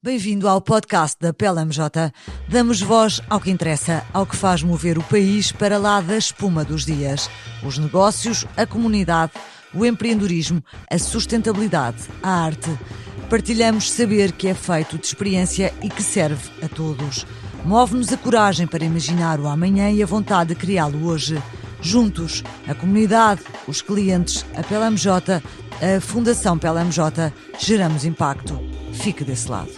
Bem-vindo ao podcast da PLMJ. Damos voz ao que interessa, ao que faz mover o país para lá da espuma dos dias. Os negócios, a comunidade, o empreendedorismo, a sustentabilidade, a arte. Partilhamos saber que é feito de experiência e que serve a todos. Move-nos a coragem para imaginar o amanhã e a vontade de criá-lo hoje. Juntos, a comunidade, os clientes, a PLMJ, a Fundação PLMJ, geramos impacto. Fique desse lado.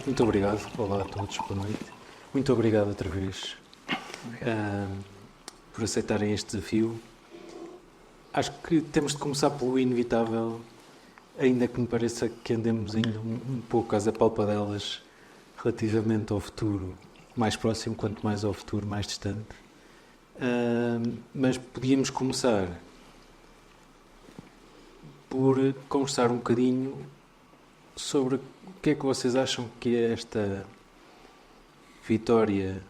Muito obrigado. Olá a todos, boa noite. Muito obrigado outra vez por aceitarem este desafio. Acho que temos de começar pelo inevitável, ainda que me pareça que andemos ainda um pouco às apalpadelas relativamente ao futuro mais próximo, quanto mais ao futuro mais distante. Mas podíamos começar por conversar um bocadinho sobre o que é que vocês acham que esta vitória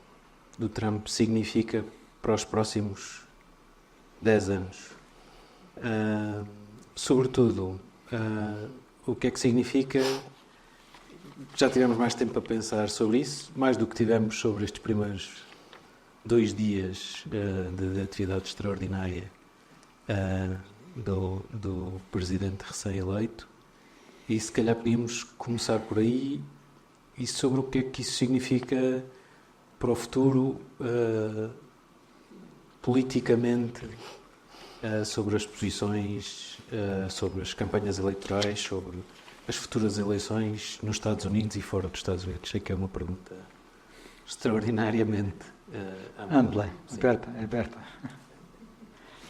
do Trump significa para os próximos 10 anos. Sobretudo, o que é que significa? Já tivemos mais tempo a pensar sobre isso, mais do que tivemos sobre estes primeiros 2 dias de atividade extraordinária do presidente recém-eleito. E se calhar podíamos começar por aí e sobre o que é que isso significa para o futuro politicamente, sobre as posições, sobre as campanhas eleitorais, sobre as futuras eleições nos Estados Unidos e fora dos Estados Unidos. Sei que é uma pergunta extraordinariamente ampla. Aberta.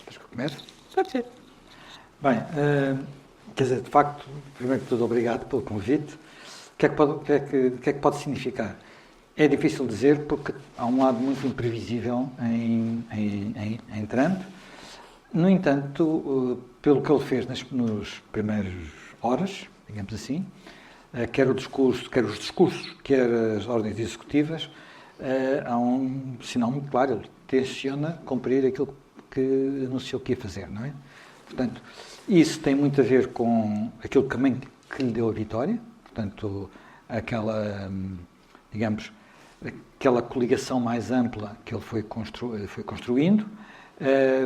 Queres que eu comece? Pode ser. Bem, quer dizer, de facto, primeiro de tudo, obrigado pelo convite. O que é que pode significar? É difícil dizer porque há um lado muito imprevisível em Trump. No entanto, pelo que ele fez nos primeiras horas, digamos assim, quer os discursos, quer as ordens executivas, há um sinal muito claro. Ele tenciona cumprir aquilo que anunciou que ia fazer, não é? Portanto, isso tem muito a ver com aquilo também que lhe deu a vitória, portanto, aquela coligação mais ampla que ele foi construindo,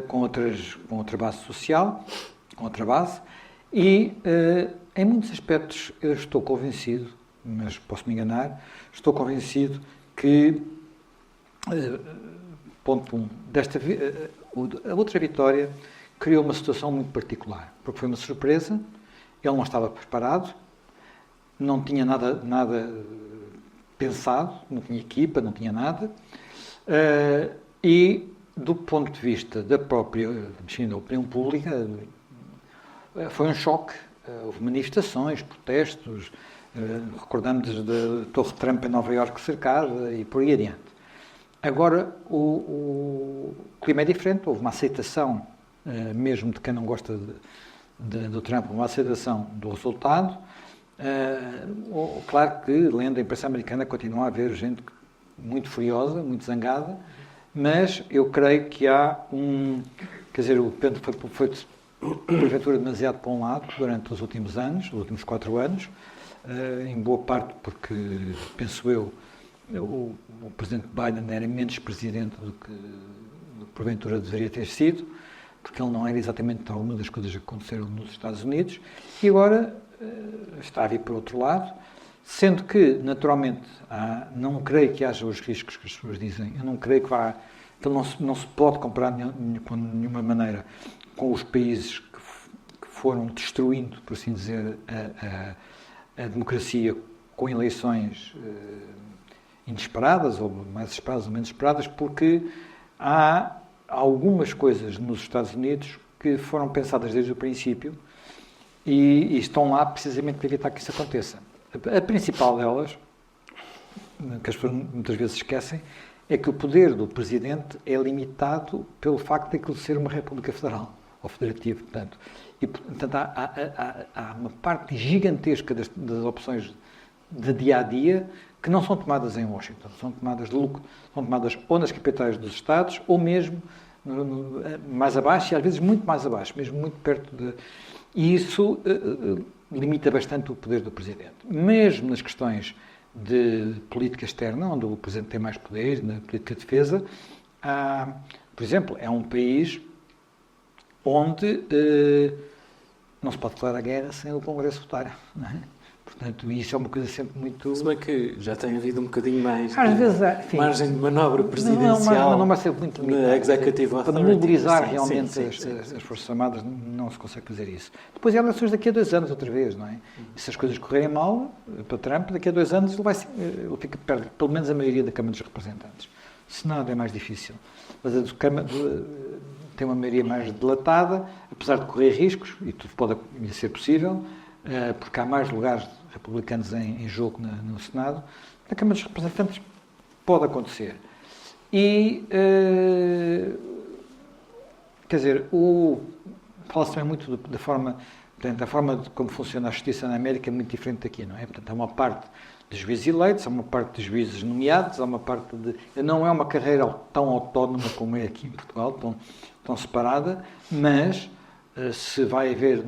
com outra base social, com outra base, e em muitos aspectos eu estou convencido, mas posso me enganar, estou convencido que, ponto 1, a outra vitória criou uma situação muito particular, porque foi uma surpresa, ele não estava preparado, não tinha nada pensado, não tinha equipa, não tinha nada, e do ponto de vista da própria opinião pública, foi um choque. Houve manifestações, protestos, recordamos da Torre Trump em Nova Iorque cercada e por aí adiante. Agora, o clima é diferente, houve uma aceitação, mesmo de quem não gosta do Trump, uma aceitação do resultado. Claro que, lendo a imprensa americana, continua a haver gente muito furiosa, muito zangada, mas eu creio que há quer dizer, o Pedro foi porventura demasiado para um lado durante os últimos anos, os últimos 4 anos, em boa parte porque, penso eu, o presidente Biden era menos presidente do que porventura deveria ter sido, porque ele não era exatamente alguma das coisas que aconteceram nos Estados Unidos, e agora está a vir por outro lado, sendo que, naturalmente, não creio que haja os riscos que as pessoas dizem, eu não creio que ele não se pode comparar de nenhuma maneira com os países que foram destruindo, por assim dizer, a democracia com eleições inesperadas, ou mais esperadas ou menos esperadas, porque há algumas coisas nos Estados Unidos que foram pensadas desde o princípio e estão lá precisamente para evitar que isso aconteça. A principal delas, que as pessoas muitas vezes esquecem, é que o poder do Presidente é limitado pelo facto de aquilo ser uma República Federal, ou Federativo, portanto. E, portanto, há uma parte gigantesca das opções de dia-a-dia que não são tomadas em Washington, são tomadas ou nas capitais dos Estados, ou mesmo mais abaixo, e às vezes muito mais abaixo, mesmo muito perto de... E isso limita bastante o poder do Presidente. Mesmo nas questões de política externa, onde o Presidente tem mais poder, na política de defesa, por exemplo, é um país onde não se pode declarar a guerra sem o Congresso votar, não é? Portanto, isso é uma coisa sempre muito... Se bem que já tem havido um bocadinho mais às vezes, enfim, margem de manobra presidencial não vai ser muito limitado. Para mobilizar realmente as Forças Armadas não se consegue fazer isso. Depois há eleições daqui a 2 anos, outra vez, não é? E se as coisas correrem mal para Trump, daqui a 2 anos ele fica perto, pelo menos a maioria da Câmara dos Representantes. Senado é mais difícil. Mas a Câmara tem uma maioria mais dilatada, apesar de correr riscos, e tudo pode ser possível, porque há mais lugares republicanos em jogo no Senado, na Câmara dos Representantes pode acontecer. E, quer dizer, fala-se também muito da forma, portanto, a forma de como funciona a justiça na América é muito diferente daqui, não é? Portanto, há uma parte de juízes eleitos, há uma parte de juízes nomeados, há uma parte de... Não é uma carreira tão autónoma como é aqui em Portugal, tão separada, mas se vai haver...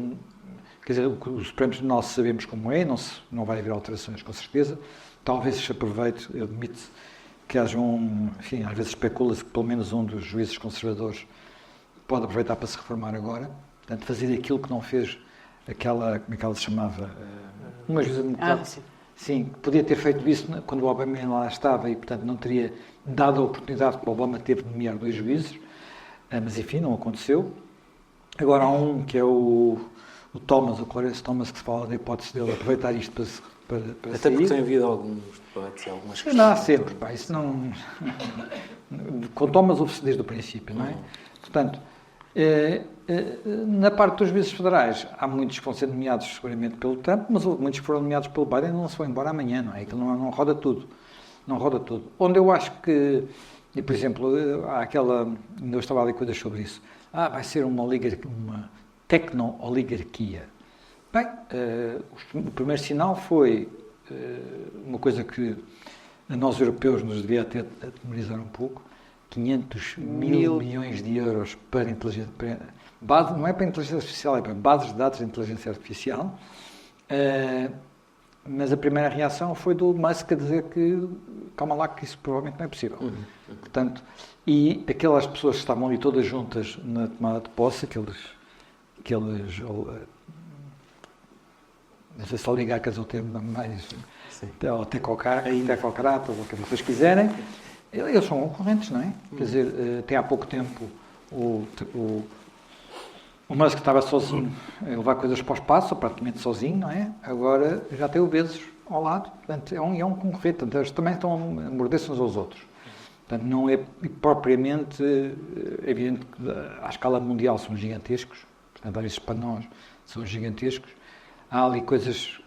Quer dizer, o Supremo Tribunal sabemos como é, não vai haver alterações, com certeza. Talvez se aproveite, eu admito que haja enfim, às vezes especula-se que pelo menos um dos juízes conservadores pode aproveitar para se reformar agora. Portanto, fazer aquilo que não fez aquela, como é que ela se chamava? Uma juíza democrática. Sim, podia ter feito isso quando o Obama lá estava e, portanto, não teria dado a oportunidade que o Obama teve de nomear 2 juízes. Mas, enfim, não aconteceu. Agora há um que é o Thomas, o Clarence Thomas, que se fala da hipótese dele aproveitar isto para até sair. Porque tem havido alguns debates e algumas questões. Não há sempre, pá, isso não... Com Thomas houve-se desde o princípio, não é? Portanto, na parte dos juízes federais, há muitos que vão ser nomeados seguramente pelo Trump, mas muitos que foram nomeados pelo Biden não se vão embora amanhã, não é? Aquilo não roda tudo. Não roda tudo. Onde eu acho que... E, por exemplo, há aquela... Ainda eu estava a ler coisas sobre isso. Vai ser uma tecno-oligarquia. Bem, o primeiro sinal foi uma coisa que a nós europeus nos devia até atemorizar um pouco, 500 mil milhões de euros para inteligência... não é para inteligência artificial, é para bases de dados de inteligência artificial. Mas a primeira reação foi do Musk a dizer que, calma lá, que isso provavelmente não é possível. Portanto, e aquelas pessoas que estavam ali todas juntas na tomada de posse, aqueles não sei se oligarcas é o termo mais tecnocratas, ou o que vocês quiserem, eles são concorrentes, não é? Quer dizer, até há pouco tempo o Musk estava sozinho a levar coisas para o espaço, praticamente sozinho, não é? Agora já tem o Bezos ao lado, portanto, é um concorrente, portanto, eles também estão a morder-se uns aos outros. Portanto, não é propriamente evidente que à escala mundial são gigantescos, portanto, às vezes para nós são gigantescos. Há ali coisas...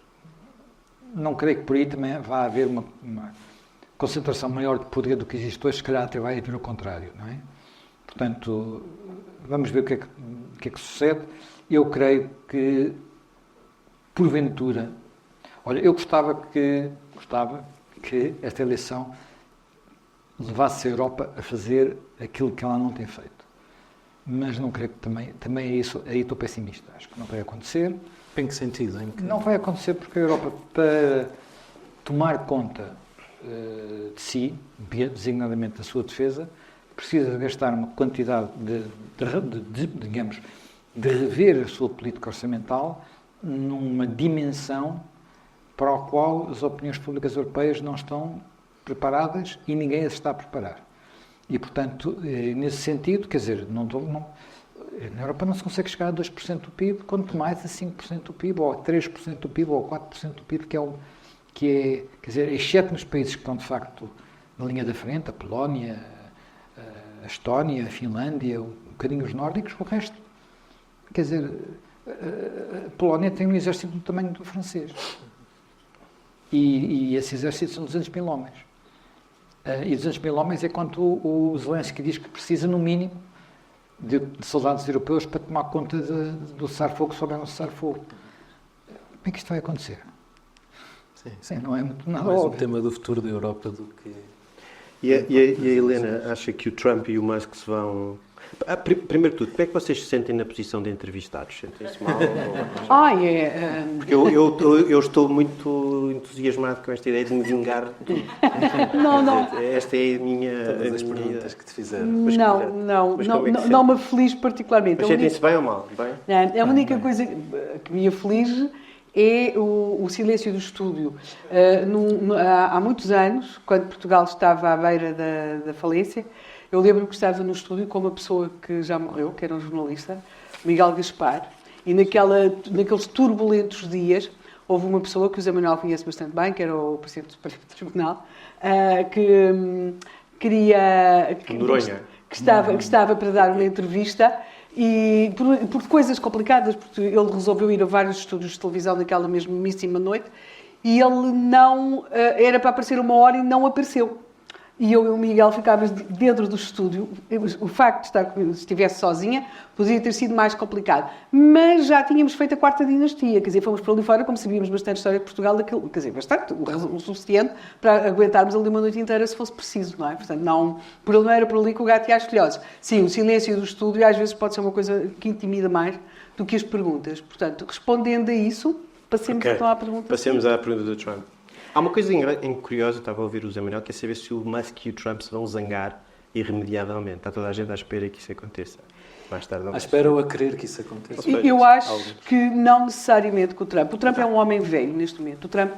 Não creio que por aí também vá haver uma concentração maior de poder do que existe hoje, se calhar até vai haver o contrário, não é? Portanto, vamos ver o que é que sucede. Eu creio que, porventura... Olha, eu gostava que esta eleição levasse a Europa a fazer aquilo que ela não tem feito. Mas não creio que também é isso, aí estou pessimista. Acho que não vai acontecer. Em que sentido? Não vai acontecer porque a Europa, para tomar conta de si, designadamente da sua defesa, precisa gastar uma quantidade de rever a sua política orçamental numa dimensão para a qual as opiniões públicas europeias não estão preparadas e ninguém as está a preparar. E, portanto, nesse sentido, quer dizer, na Europa não se consegue chegar a 2% do PIB, quanto mais a 5% do PIB, ou a 3% do PIB, ou a 4% do PIB, que é, quer dizer, exceto nos países que estão, de facto, na linha da frente, a Polónia, a Estónia, a Finlândia, um bocadinho os nórdicos, o resto. Quer dizer, a Polónia tem um exército do tamanho do francês. E esse exército são 200 mil homens. E 200 mil homens é quanto o Zelensky diz que precisa, no mínimo, de soldados europeus para tomar conta do cessar-fogo, se houver um cessar-fogo. Como é que isto vai acontecer? Sim. Não é muito nada mais óbvio. um tema do futuro da Europa do que E a Helena acha que o Trump e o Musk se vão... Primeiro de tudo, como é que vocês se sentem na posição de entrevistados? Sentem-se mal? Porque eu estou muito entusiasmado com esta ideia de me vingar de tudo. Não. Esta é a minha... Todas as perguntas que te fizeram. Não me aflige particularmente. Mas sentem-se bem ou mal? Bem? A única coisa que me aflige é o silêncio do estúdio. Há muitos anos, quando Portugal estava à beira da falência, eu lembro-me que estava no estúdio com uma pessoa que já morreu, que era um jornalista, Miguel Gaspar, e naqueles turbulentos dias houve uma pessoa que o Zé Manuel conhece bastante bem, que era o Presidente do Supremo Tribunal, que estava para dar uma entrevista e por coisas complicadas, porque ele resolveu ir a vários estúdios de televisão naquela mesmíssima noite e ele não... era para aparecer 1 hora e não apareceu. E eu e o Miguel ficávamos dentro do estúdio. O facto de estar comigo, se estivesse sozinha, poderia ter sido mais complicado. Mas já tínhamos feito a 4ª dinastia. Quer dizer, fomos para ali fora, como sabíamos bastante história de Portugal, daquilo, quer dizer, bastante, o suficiente para aguentarmos ali uma noite inteira se fosse preciso, não é? Portanto, não era por ali que o gato ia às filhoses. Sim, o silêncio do estúdio às vezes pode ser uma coisa que intimida mais do que as perguntas. Portanto, respondendo a isso, passemos então à pergunta. Passemos à pergunta do Trump. Há uma coisa curiosa, estava a ouvir o Zé Manuel, que é saber se o Musk e o Trump se vão zangar irremediavelmente. Está toda a gente à espera que isso aconteça. Mais tarde ou mais. À espera ou a querer que isso aconteça. Eu acho que não necessariamente com o Trump. O Trump é um homem velho neste momento. O Trump,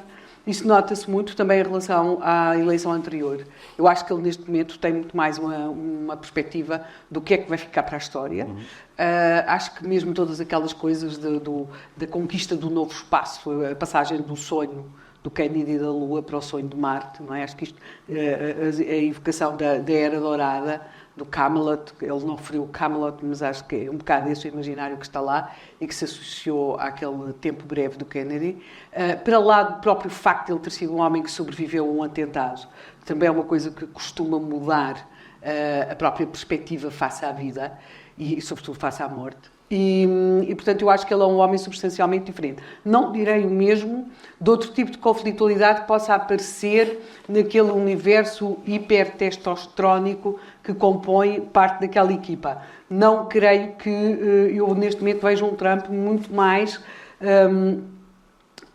isso nota-se muito também em relação à eleição anterior. Eu acho que ele neste momento tem muito mais uma perspectiva do que é que vai ficar para a história. Acho que mesmo todas aquelas coisas da conquista do novo espaço, a passagem do sonho do Kennedy da Lua para o sonho de Marte, não é? Acho que isto, a evocação da Era Dourada, do Camelot, ele não referiu o Camelot, mas acho que é um bocado esse o imaginário que está lá e que se associou àquele tempo breve do Kennedy, para lá do próprio facto de ele ter sido um homem que sobreviveu a um atentado, que também é uma coisa que costuma mudar a própria perspectiva face à vida e sobretudo face à morte. E, portanto, eu acho que ele é um homem substancialmente diferente. Não direi o mesmo de outro tipo de conflitualidade que possa aparecer naquele universo hipertestosterónico que compõe parte daquela equipa. Não creio que eu, neste momento, veja um Trump muito mais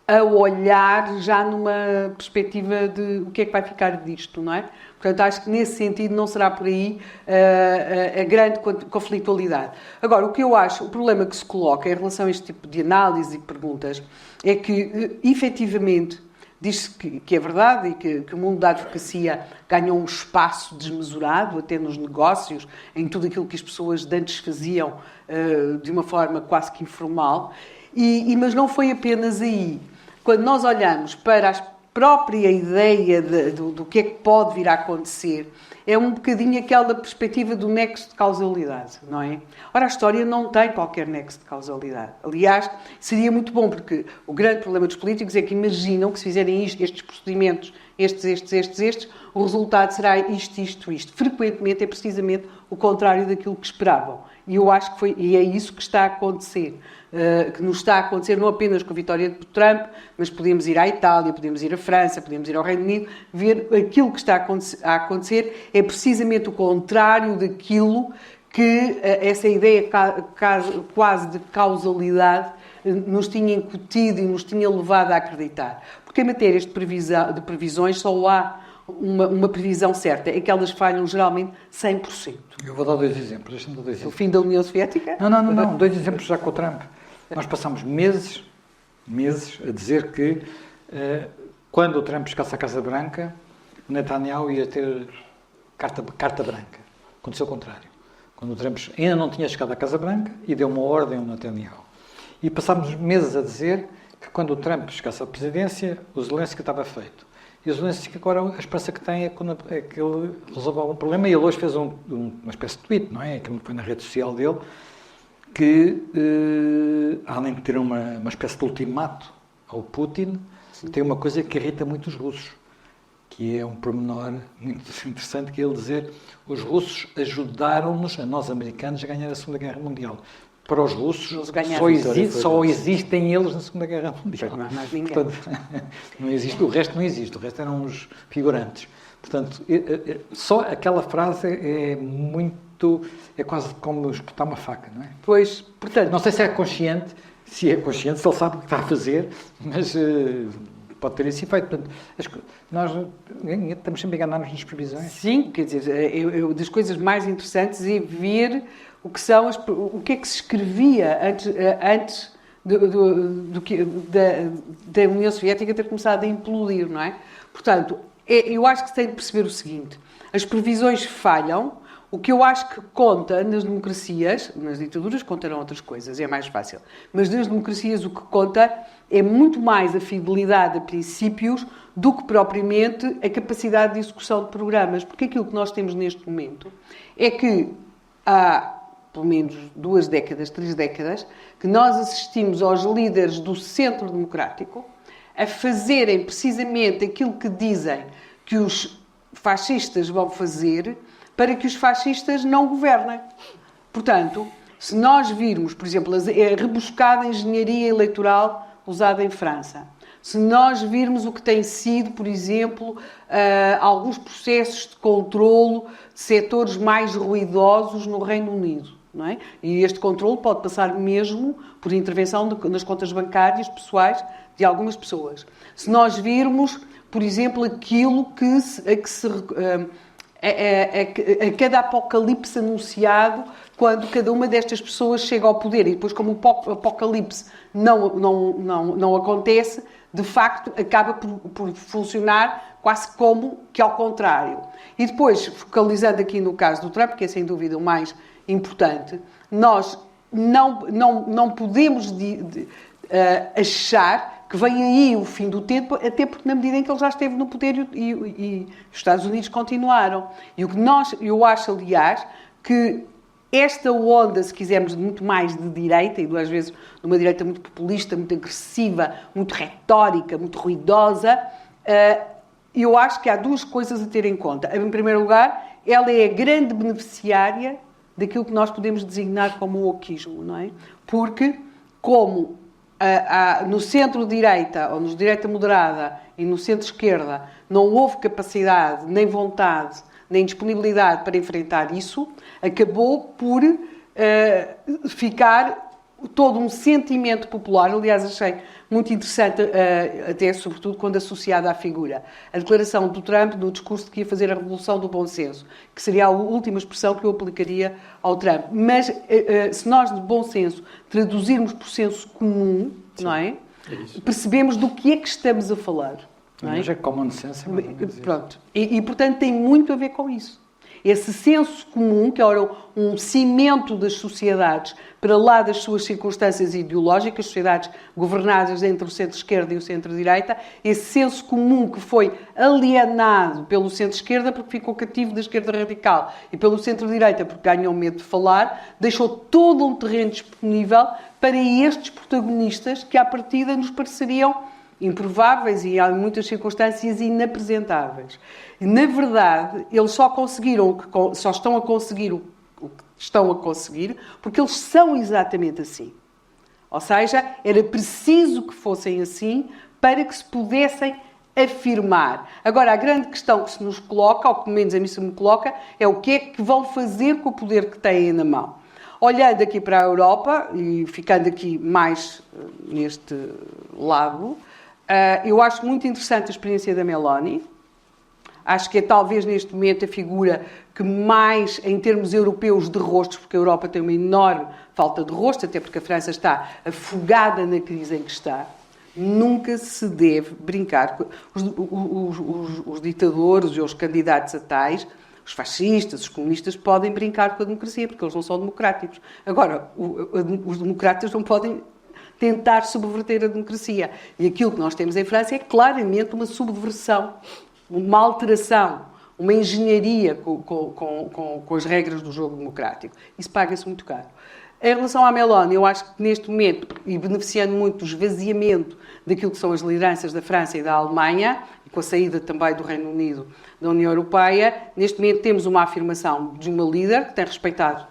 a olhar já numa perspectiva de o que é que vai ficar disto, não é? Portanto, acho que nesse sentido não será por aí a grande conflitualidade. Agora, o que eu acho, o problema que se coloca em relação a este tipo de análise e perguntas é que, efetivamente, diz-se que é verdade e que o mundo da advocacia ganhou um espaço desmesurado, até nos negócios, em tudo aquilo que as pessoas de antes faziam de uma forma quase que informal, mas não foi apenas aí. Quando nós olhamos para a própria ideia do que é que pode vir a acontecer, é um bocadinho aquela perspectiva do nexo de causalidade, não é? Ora, a história não tem qualquer nexo de causalidade. Aliás, seria muito bom, porque o grande problema dos políticos é que imaginam que se fizerem estes procedimentos, estes, o resultado será isto. Frequentemente é precisamente o contrário daquilo que esperavam. E eu acho que é isso que está a acontecer. Que nos está a acontecer não apenas com a vitória de Trump, mas podemos ir à Itália, podemos ir à França, podemos ir ao Reino Unido, ver aquilo que está a acontecer é precisamente o contrário daquilo que essa ideia quase de causalidade nos tinha incutido e nos tinha levado a acreditar. Porque em matérias de previsões só há uma previsão certa, é que elas falham geralmente 100%. Eu vou dar 2 exemplos. Deixa-me dar 2 exemplos. O fim da União Soviética? Não. 2 exemplos já com o Trump. Nós passamos meses a dizer que quando o Trump chegasse à Casa Branca, o Netanyahu ia ter carta branca. Aconteceu o contrário. Quando o Trump ainda não tinha chegado à Casa Branca e deu uma ordem ao Netanyahu. E passámos meses a dizer que quando o Trump chegasse à presidência, o Zelensky estava feito. E o Zelensky agora a esperança que tem é que ele resolva algum problema. E ele hoje fez uma espécie de tweet, não é? Aquilo que foi na rede social dele, que além de ter uma espécie de ultimato ao Putin, tem uma coisa que irrita muito os russos, que é um pormenor muito interessante, que é ele dizer: os russos ajudaram-nos, a nós americanos, a ganhar a Segunda Guerra Mundial. Para os russos, só existem eles na Segunda Guerra Mundial. Não há mais ninguém. Portanto, não existe, o resto não existe, o resto eram uns figurantes. Portanto, só aquela frase é muito... É quase como espetar uma faca, não é? Pois, portanto... Não sei se é consciente, se ele sabe o que está a fazer, mas pode ter esse efeito. Portanto, nós estamos sempre a enganar-nos nas previsões. Sim, quer dizer, das coisas mais interessantes é ver o que é que se escrevia antes da União Soviética ter começado a implodir, não é? Portanto, eu acho que se tem de perceber o seguinte: as previsões falham. O que eu acho que conta nas democracias, nas ditaduras contarão outras coisas, é mais fácil, mas nas democracias o que conta é muito mais a fidelidade a princípios do que propriamente a capacidade de execução de programas, porque aquilo que nós temos neste momento é que há pelo menos 2 décadas, 3 décadas, que nós assistimos aos líderes do centro democrático a fazerem precisamente aquilo que dizem que os fascistas vão fazer para que os fascistas não governem. Portanto, se nós virmos, por exemplo, a rebuscada engenharia eleitoral usada em França, se nós virmos o que tem sido, por exemplo, alguns processos de controlo de setores mais ruidosos no Reino Unido, não é? E este controlo pode passar mesmo por intervenção nas contas bancárias pessoais de algumas pessoas. Se nós virmos, por exemplo, aquilo a cada apocalipse anunciado quando cada uma destas pessoas chega ao poder e depois, como o apocalipse não acontece, de facto acaba por funcionar quase como que ao contrário. E depois, focalizando aqui no caso do Trump, que é sem dúvida o mais importante, nós não podemos achar que vem aí o fim do tempo, até porque na medida em que ele já esteve no poder e os Estados Unidos continuaram. E eu acho, aliás, que esta onda, se quisermos, muito mais de direita, e às vezes numa direita muito populista, muito agressiva, muito retórica, muito ruidosa, eu acho que há 2 coisas a ter em conta. Em primeiro lugar, ela é a grande beneficiária daquilo que nós podemos designar como o wokismo, não é? Porque, como no centro-direita, ou no direita moderada e no centro-esquerda, não houve capacidade, nem vontade, nem disponibilidade para enfrentar isso, acabou por ficar todo um sentimento popular. Aliás, achei muito interessante, até sobretudo quando associada à figura, a declaração do Trump no discurso de que ia fazer a revolução do bom senso, que seria a última expressão que eu aplicaria ao Trump. Mas se nós, de bom senso, traduzirmos por senso comum, sim, não é? Percebemos do que é que estamos a falar. Não é? Mas é common sense. Pronto. E, portanto, tem muito a ver com isso. Esse senso comum, que era um cimento das sociedades, para lá das suas circunstâncias ideológicas, sociedades governadas entre o centro-esquerda e o centro-direita, esse senso comum que foi alienado pelo centro-esquerda porque ficou cativo da esquerda radical e pelo centro-direita porque ganhou medo de falar, deixou todo um terreno disponível para estes protagonistas que, à partida, nos pareceriam improváveis e, em muitas circunstâncias, inapresentáveis. Na verdade, eles só estão a conseguir o que estão a conseguir porque eles são exatamente assim. Ou seja, era preciso que fossem assim para que se pudessem afirmar. Agora, a grande questão que se nos coloca, ou pelo menos a mim se me coloca, é o que é que vão fazer com o poder que têm na mão. Olhando aqui para a Europa, e ficando aqui mais neste lado, eu acho muito interessante a experiência da Meloni. Acho que é talvez neste momento a figura que mais, em termos europeus, de rostos, porque a Europa tem uma enorme falta de rostos, até porque a França está afogada na crise em que está. Nunca se deve brincar. Os ditadores e os candidatos a tais, os fascistas, os comunistas, podem brincar com a democracia, porque eles não são democráticos. Agora, os democratas não podem tentar subverter a democracia. E aquilo que nós temos em França é claramente uma subversão, uma alteração, uma engenharia com as regras do jogo democrático. Isso paga-se muito caro. Em relação à Meloni, eu acho que neste momento, e beneficiando muito do esvaziamento daquilo que são as lideranças da França e da Alemanha, e com a saída também do Reino Unido da União Europeia, neste momento temos uma afirmação de uma líder que tem respeitado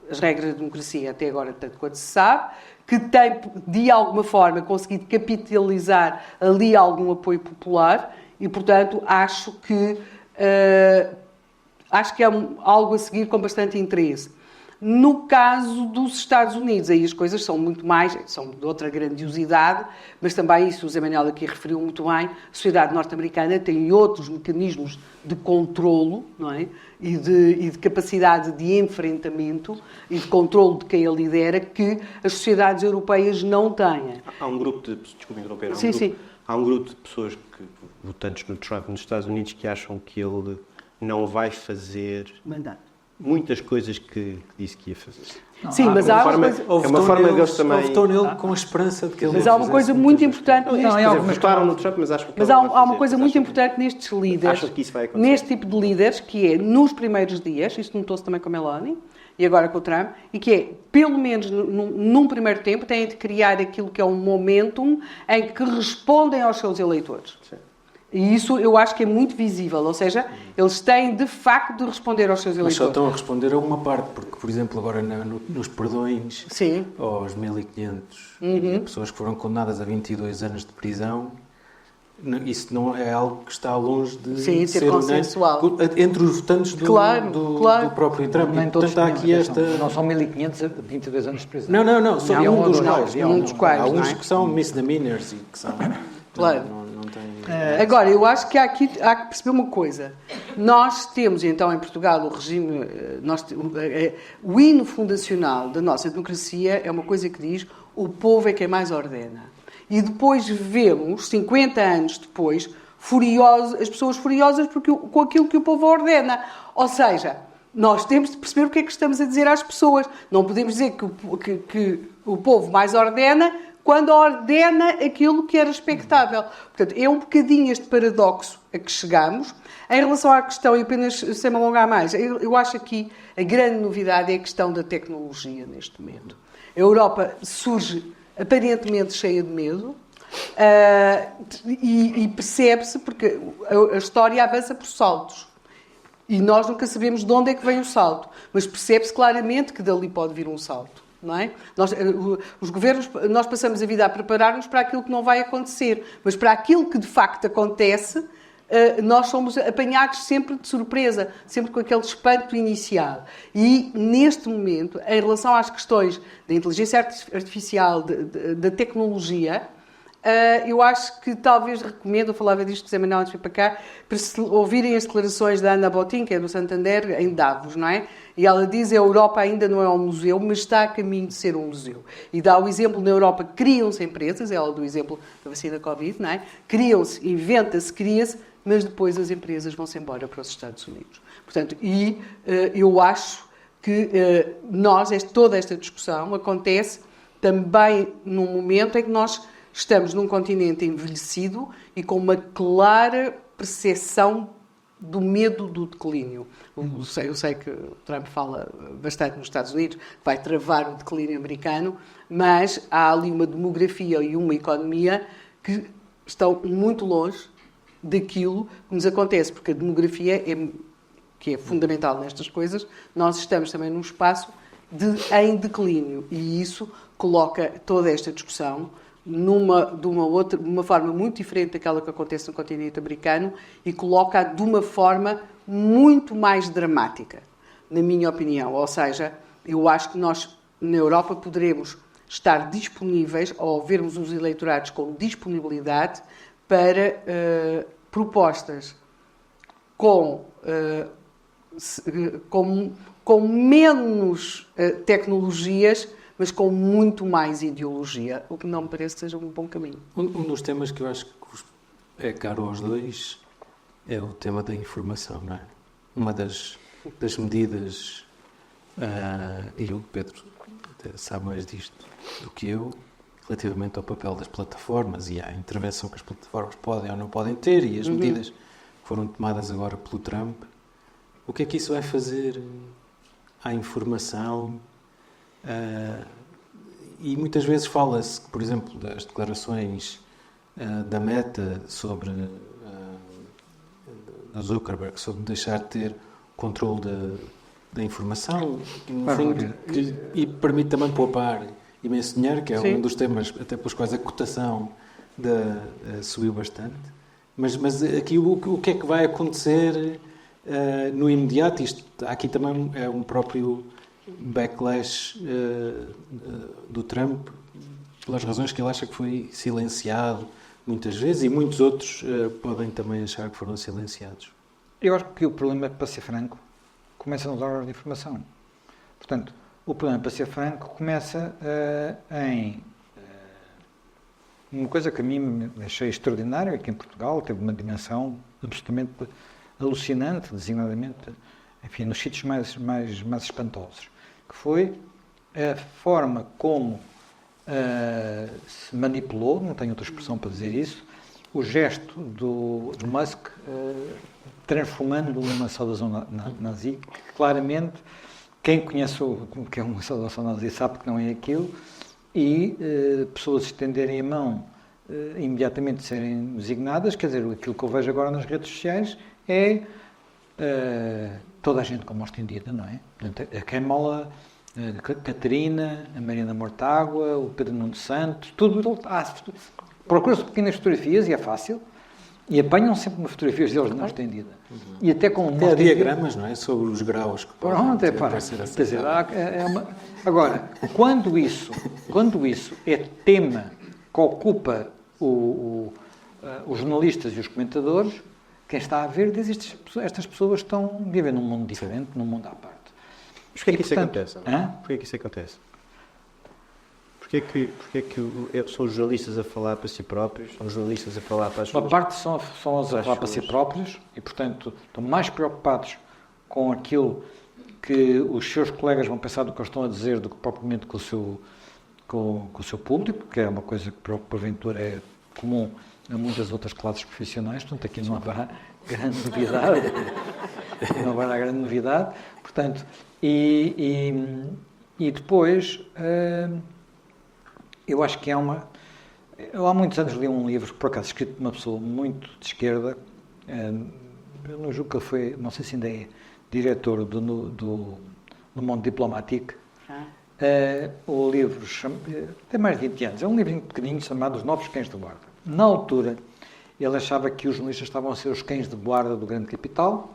as regras da democracia até agora, tanto quanto se sabe, que tem, de alguma forma, conseguido capitalizar ali algum apoio popular e, portanto, acho que acho que é algo a seguir com bastante interesse. No caso dos Estados Unidos, aí as coisas são muito mais, são de outra grandiosidade, mas também isso o Zé Manuel aqui referiu muito bem, a sociedade norte-americana tem outros mecanismos de controlo, não é? E de capacidade de enfrentamento e de controlo de quem a lidera que as sociedades europeias não têm. Há um grupo de... Desculpe interromper. Sim. Há um grupo de pessoas, votantes no Trump nos Estados Unidos, que acham que ele não vai fazer muitas coisas que disse que ia fazer. Não, sim, mas há uma forma que eles também... votou nele com a esperança de que ele... Mas há uma coisa muito importante... Votaram no Trump, mas acham que mas há uma coisa muito importante nestes líderes, neste tipo de líderes, que é, nos primeiros dias, isto notou-se também com a Meloni, e agora com o Trump, e que é, pelo menos num primeiro tempo, têm de criar aquilo que é um momentum em que respondem aos seus eleitores. Sim. E isso eu acho que é muito visível, ou seja, eles têm de facto de responder aos seus eleitores. Mas só estão a responder a uma parte, porque, por exemplo, agora nos perdões, sim, aos 1.500 pessoas que foram condenadas a 22 anos de prisão, isso não é algo que está longe de ser consensual entre os votantes do próprio Trump. Nem todos há aqui não são 1.500 a 22 anos de prisão. Não, só um dos quais. Há uns que são misdemeanors e que são... Claro. Não tem... Agora, eu acho que há que perceber uma coisa. Nós temos, então, em Portugal, o regime... o hino fundacional da nossa democracia é uma coisa que diz o povo é quem mais ordena. E depois vemos, 50 anos depois, as pessoas furiosas com aquilo que o povo ordena. Ou seja, nós temos de perceber o que é que estamos a dizer às pessoas. Não podemos dizer que o povo mais ordena quando ordena aquilo que era expectável. Portanto, é um bocadinho este paradoxo a que chegamos. Em relação à questão, e apenas sem me alongar mais, eu acho aqui a grande novidade é a questão da tecnologia neste momento. A Europa surge aparentemente cheia de medo e percebe-se porque a história avança por saltos. E nós nunca sabemos de onde é que vem o salto, mas percebe-se claramente que dali pode vir um salto. Não é? Os governos, nós passamos a vida a preparar-nos para aquilo que não vai acontecer, mas para aquilo que de facto acontece, nós somos apanhados sempre de surpresa, sempre com aquele espanto inicial. E neste momento, em relação às questões da inteligência artificial, da tecnologia, eu acho que talvez recomendo, eu falava disto com Zé Manuel antes de vir para cá, para se ouvirem as declarações da Ana Botín, que é do Santander, em Davos, não é? E ela diz que a Europa ainda não é um museu, mas está a caminho de ser um museu. E dá o exemplo, na Europa criam-se empresas, ela do exemplo da vacina Covid, não é? Criam-se, inventa-se, cria-se, mas depois as empresas vão-se embora para os Estados Unidos. Portanto, eu acho que toda esta discussão acontece também num momento em que nós estamos num continente envelhecido e com uma clara percepção do medo do declínio. Eu sei que o Trump fala bastante nos Estados Unidos, vai travar o declínio americano, mas há ali uma demografia e uma economia que estão muito longe daquilo que nos acontece, porque a demografia que é fundamental nestas coisas, nós estamos também num espaço em declínio e isso coloca toda esta discussão de uma forma muito diferente daquela que acontece no continente americano e coloca-a de uma forma muito mais dramática, na minha opinião. Ou seja, eu acho que nós, na Europa, poderemos estar disponíveis, ou vermos os eleitorados com disponibilidade para propostas com menos tecnologias, mas com muito mais ideologia, o que não me parece que seja um bom caminho. Um dos temas que eu acho que é caro aos dois é o tema da informação, não é? Uma das medidas, e o Pedro sabe mais disto do que eu, relativamente ao papel das plataformas e à intervenção que as plataformas podem ou não podem ter e as medidas que foram tomadas agora pelo Trump, o que é que isso vai fazer à informação? E muitas vezes fala-se, por exemplo, das declarações da Meta sobre a Zuckerberg, sobre deixar de ter controle da informação, no fundo, e permite também poupar imenso dinheiro, que é um dos temas até pelos quais a cotação subiu bastante. Mas aqui o que é que vai acontecer no imediato. Aqui também é um próprio backlash do Trump, pelas razões que ele acha que foi silenciado muitas vezes, e muitos outros podem também achar que foram silenciados. Eu acho que o problema, para ser franco, começa nos órgãos de informação. Portanto, o problema, para ser franco, começa em uma coisa que a mim me achei extraordinária, aqui em Portugal, teve uma dimensão absolutamente alucinante, designadamente, enfim, nos sítios mais espantosos, que foi a forma como se manipulou, não tenho outra expressão para dizer isso, o gesto do Musk transformando uma saudação nazi, que claramente quem conhece o que é uma saudação nazi sabe que não é aquilo, e pessoas estenderem a mão imediatamente serem designadas. Quer dizer, aquilo que eu vejo agora nas redes sociais é toda a gente com a mão estendida, não é? Portanto, a Kamala, a Catarina, a Mariana Mortágua, o Pedro Nuno Santos, tudo. Procura-se pequenas fotografias e é fácil, e apanham sempre umas fotografias deles de mão estendida. E até com há diagramas, não é? Sobre os graus que podem quer dizer, agora, quando isso é tema que ocupa os jornalistas e os comentadores, quem está a ver diz estas pessoas vivem num mundo diferente, num mundo à parte. Mas porquê é que isso acontece? Porquê é que isso acontece? Porquê é que são os jornalistas a falar para si próprios? São os jornalistas a falar para as pessoas? Uma parte são a falar para si próprios e, portanto, estão mais preocupados com aquilo que os seus colegas vão pensar do que eles estão a dizer do que propriamente com o seu público, que é uma coisa que, porventura, é comum a muitas outras classes profissionais. Portanto, aqui não haverá grande novidade. Não haverá grande novidade. Portanto, e depois... eu acho que eu há muitos anos li um livro, por acaso, escrito por uma pessoa muito de esquerda, eu não julgo que ele foi, não sei se ainda é, diretor do Monde Diplomatique. O livro tem mais de 20 anos, é um livrinho pequenino chamado Os Novos Cães de Guarda. Na altura, ele achava que os jornalistas estavam a ser os cães de guarda do grande capital,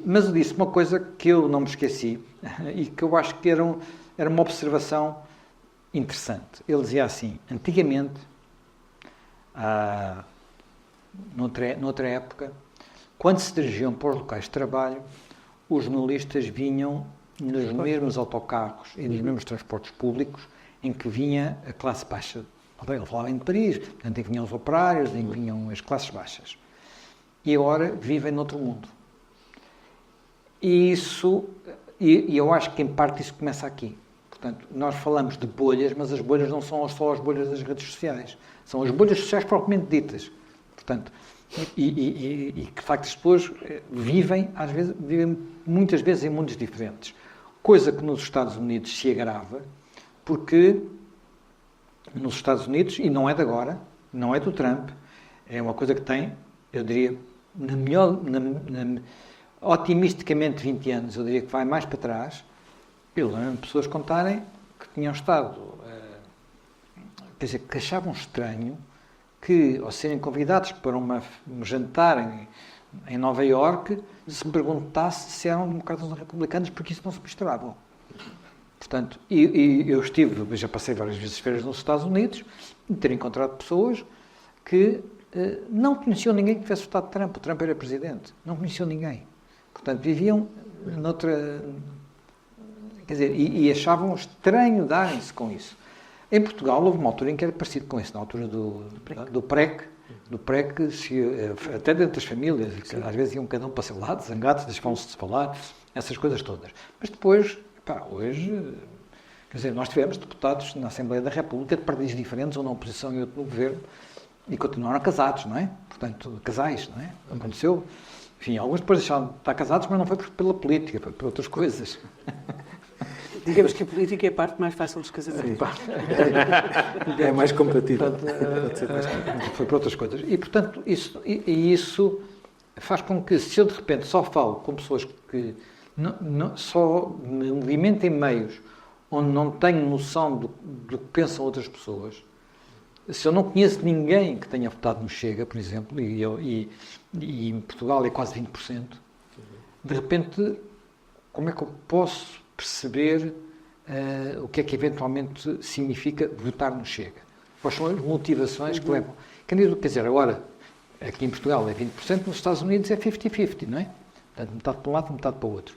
mas ele disse uma coisa que eu não me esqueci, e que eu acho que era uma observação interessante. Ele dizia assim: antigamente, noutra época, quando se dirigiam para os locais de trabalho, os jornalistas vinham nos mesmos autocarros e nos mesmos transportes públicos em que vinha a classe baixa. Ele falava em Paris, portanto, em que vinham os operários, em que vinham as classes baixas. E agora vivem noutro mundo. E eu acho que em parte isso começa aqui. Portanto, nós falamos de bolhas, mas as bolhas não são só as bolhas das redes sociais. São as bolhas sociais propriamente ditas. Portanto, e que, de facto, as pessoas vivem muitas vezes em mundos diferentes. Coisa que nos Estados Unidos se agrava, porque nos Estados Unidos, e não é de agora, não é do Trump, é uma coisa que tem, eu diria, otimisticamente 20 anos, eu diria que vai mais para trás. Eu lembro de pessoas contarem que tinham estado, quer dizer, que achavam estranho que, ao serem convidados para um jantar em Nova Iorque, se perguntasse se eram democratas ou republicanos, porque isso não se misturavam. Portanto, eu já passei várias vezes férias nos Estados Unidos, e ter encontrado pessoas que não conheciam ninguém que tivesse votado Trump. O Trump era presidente. Não conheciam ninguém. Portanto, viviam noutra... Quer dizer, e achavam estranho darem-se com isso. Em Portugal houve uma altura em que era parecido com isso, na altura do PREC, até dentro das famílias, que às vezes iam cada um para o seu lado, zangados, deixavam-se de falar, essas coisas todas. Mas depois, hoje, quer dizer, nós tivemos deputados na Assembleia da República de partidos diferentes, um na oposição e outro no governo, e continuaram casados, não é? Portanto, casais, não é? Aconteceu. Enfim, alguns depois deixaram de estar casados, mas não foi pela política, foi por outras coisas. Digamos que a política é a parte mais fácil dos casamentos. É mais compatível. Foi por outras coisas. E, portanto, isso faz com que, se eu de repente só falo com pessoas que só me movimento em meios onde não tenho noção do que pensam outras pessoas, se eu não conheço ninguém que tenha votado no Chega, por exemplo, e em Portugal é quase 20%, de repente, como é que eu posso perceber o que é que eventualmente significa votar no Chega? Quais são as motivações que levam? Quer dizer, agora, aqui em Portugal é 20%, nos Estados Unidos é 50-50, não é? Portanto, metade para um lado, metade para o outro.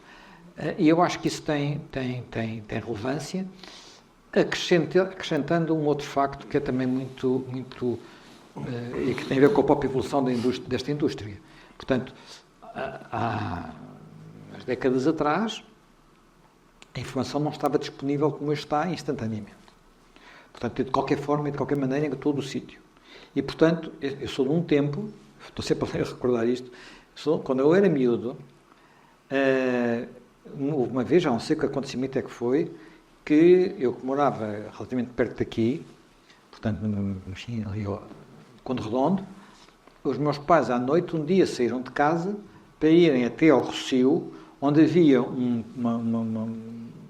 E eu acho que isso tem relevância, acrescentando um outro facto que é também muito e que tem a ver com a própria evolução desta indústria. Portanto, há umas décadas atrás, a informação não estava disponível como hoje está instantaneamente. Portanto, de qualquer forma e de qualquer maneira em todo o sítio. E, portanto, eu sou de um tempo, estou sempre a recordar isto, quando eu era miúdo, uma vez, já não sei que acontecimento é que foi, que eu que morava relativamente perto daqui, portanto, ali ao Conde Redondo, os meus pais à noite, um dia, saíram de casa para irem até ao Rossio, onde havia